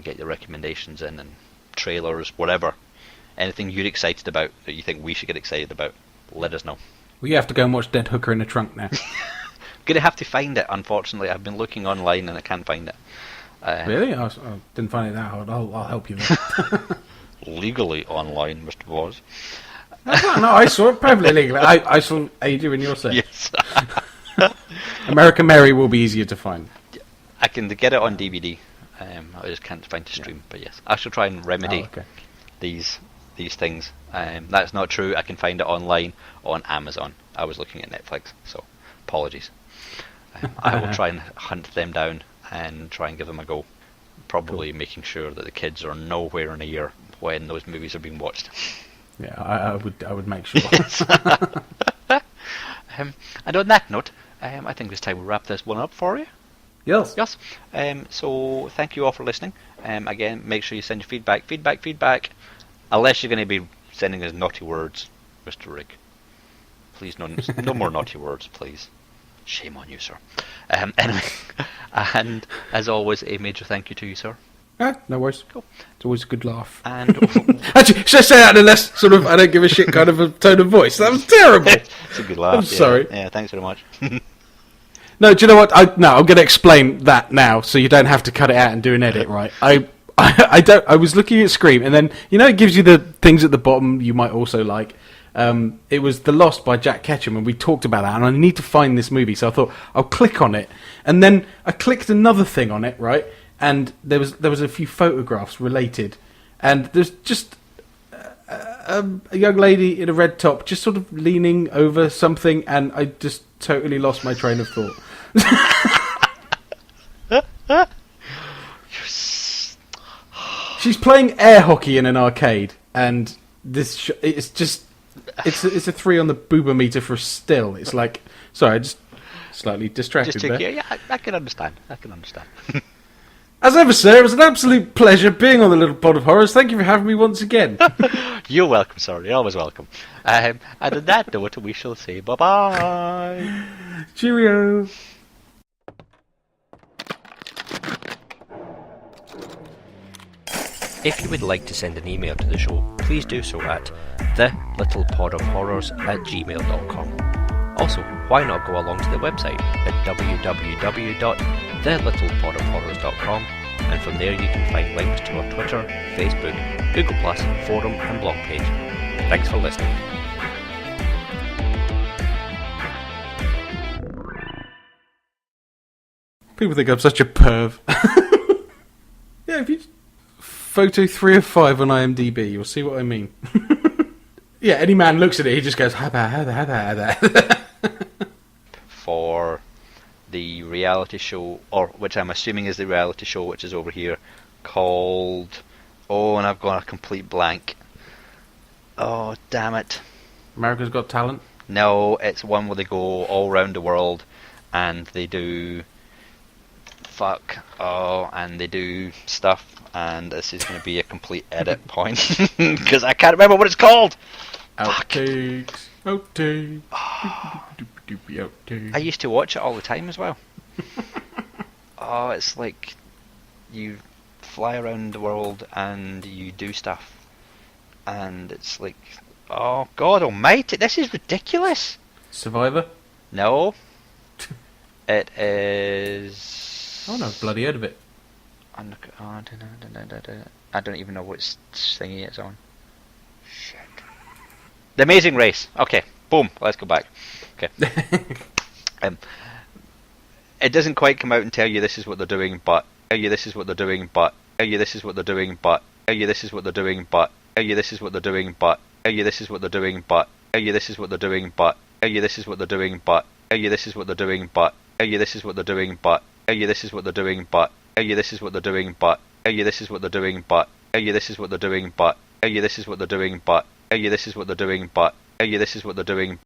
get your recommendations in, and trailers, whatever, anything you're excited about that you think we should get excited about, let us know. Well, you have to go and watch Dead Hooker in the Trunk now. Gonna have to find it, unfortunately. I've been looking online and I can't find it. Really? I didn't find it that hard. I'll help you then. Legally online, Mr. Boz. No, I saw it perfectly legally. I saw Adrian, you're saying. Yes. American Mary will be easier to find. I can get it on DVD. I just can't find to stream. But yes, I shall try and remedy these things. That's not true. I can find it online on Amazon. I was looking at Netflix, so apologies. I will try and hunt them down and try and give them a go. Probably making sure that the kids are nowhere near when those movies are being watched. Yeah, I would make sure. Yes. And on that note, I think it's time we wrap this one up for you. Yes. Yes. So thank you all for listening. Again, make sure you send your feedback. Unless you're going to be sending us naughty words, Mr. Rick. Please, no more naughty words, please. Shame on you, sir. Anyway, and as always, a major thank you to you, sir. No worries. Cool. It's always a good laugh. And Actually, should I say that in a less sort of I don't give a shit kind of a tone of voice? That was terrible. it's a good laugh. I'm sorry. Yeah, thanks very much. No, do you know what? I'm going to explain that now, so you don't have to cut it out and do an edit, right? I don't. I was looking at Scream, and then it gives you the things at the bottom you might also like. It was The Lost by Jack Ketchum, and we talked about that, and I need to find this movie, so I thought I'll click on it, and then I clicked another thing on it, right? And there was a few photographs related, and there's just a young lady in a red top just sort of leaning over something, and I just totally lost my train of thought. She's playing air hockey in an arcade, and it's a 3 on the boober meter for still. It's like, sorry, I just slightly distracted there. Yeah, I can understand. As ever, sir, it was an absolute pleasure being on the Little Pod of Horrors. Thank you for having me once again. You're welcome, sir. You're always welcome. And on that note, we shall say bye-bye. Cheerio. If you would like to send an email to the show, please do so at thelittlepodofhorrors@gmail.com. Also, why not go along to the website at www.thelittlepodofhorrors.com, and from there you can find links to our Twitter, Facebook, Google+, forum and blog page. Thanks for listening. People think I'm such a perv. Yeah, if you photo 3 of 5 on IMDb, you'll see what I mean. Yeah, any man looks at it, he just goes, how that? For the reality show, or which I'm assuming is the reality show, which is over here, called... Oh, and I've gone a complete blank. Oh, damn it. America's Got Talent? No, it's one where they go all around the world, and they do... and they do stuff, and this is going to be a complete edit point, because I can't remember what it's called! Outtakes. I used to watch it all the time as well. Oh, it's like you fly around the world and you do stuff, and it's like, oh God Almighty, this is ridiculous. Survivor? No, it is. Oh no, bloody heard of it. I don't even know which thingy it's on. Shit. The Amazing Race. Okay, boom. Let's go back. Okay. It doesn't quite come out and tell you this is what they're doing, but tell you this is what they're doing, but tell you this is what they're doing, but tell you this is what they're doing, but tell you this is what they're doing, but tell you this is what they're doing, but tell you this is what they're doing, but tell you this is what they're doing, but tell you this is what they're doing, but tell you this is what they're doing, but tell you this is what they're doing, but tell you this is what they're doing, but tell you this is what they're doing, but tell you this is what they're doing, but tell you this is what they're doing, but tell you this is what they're doing, but tell you this is what they're doing.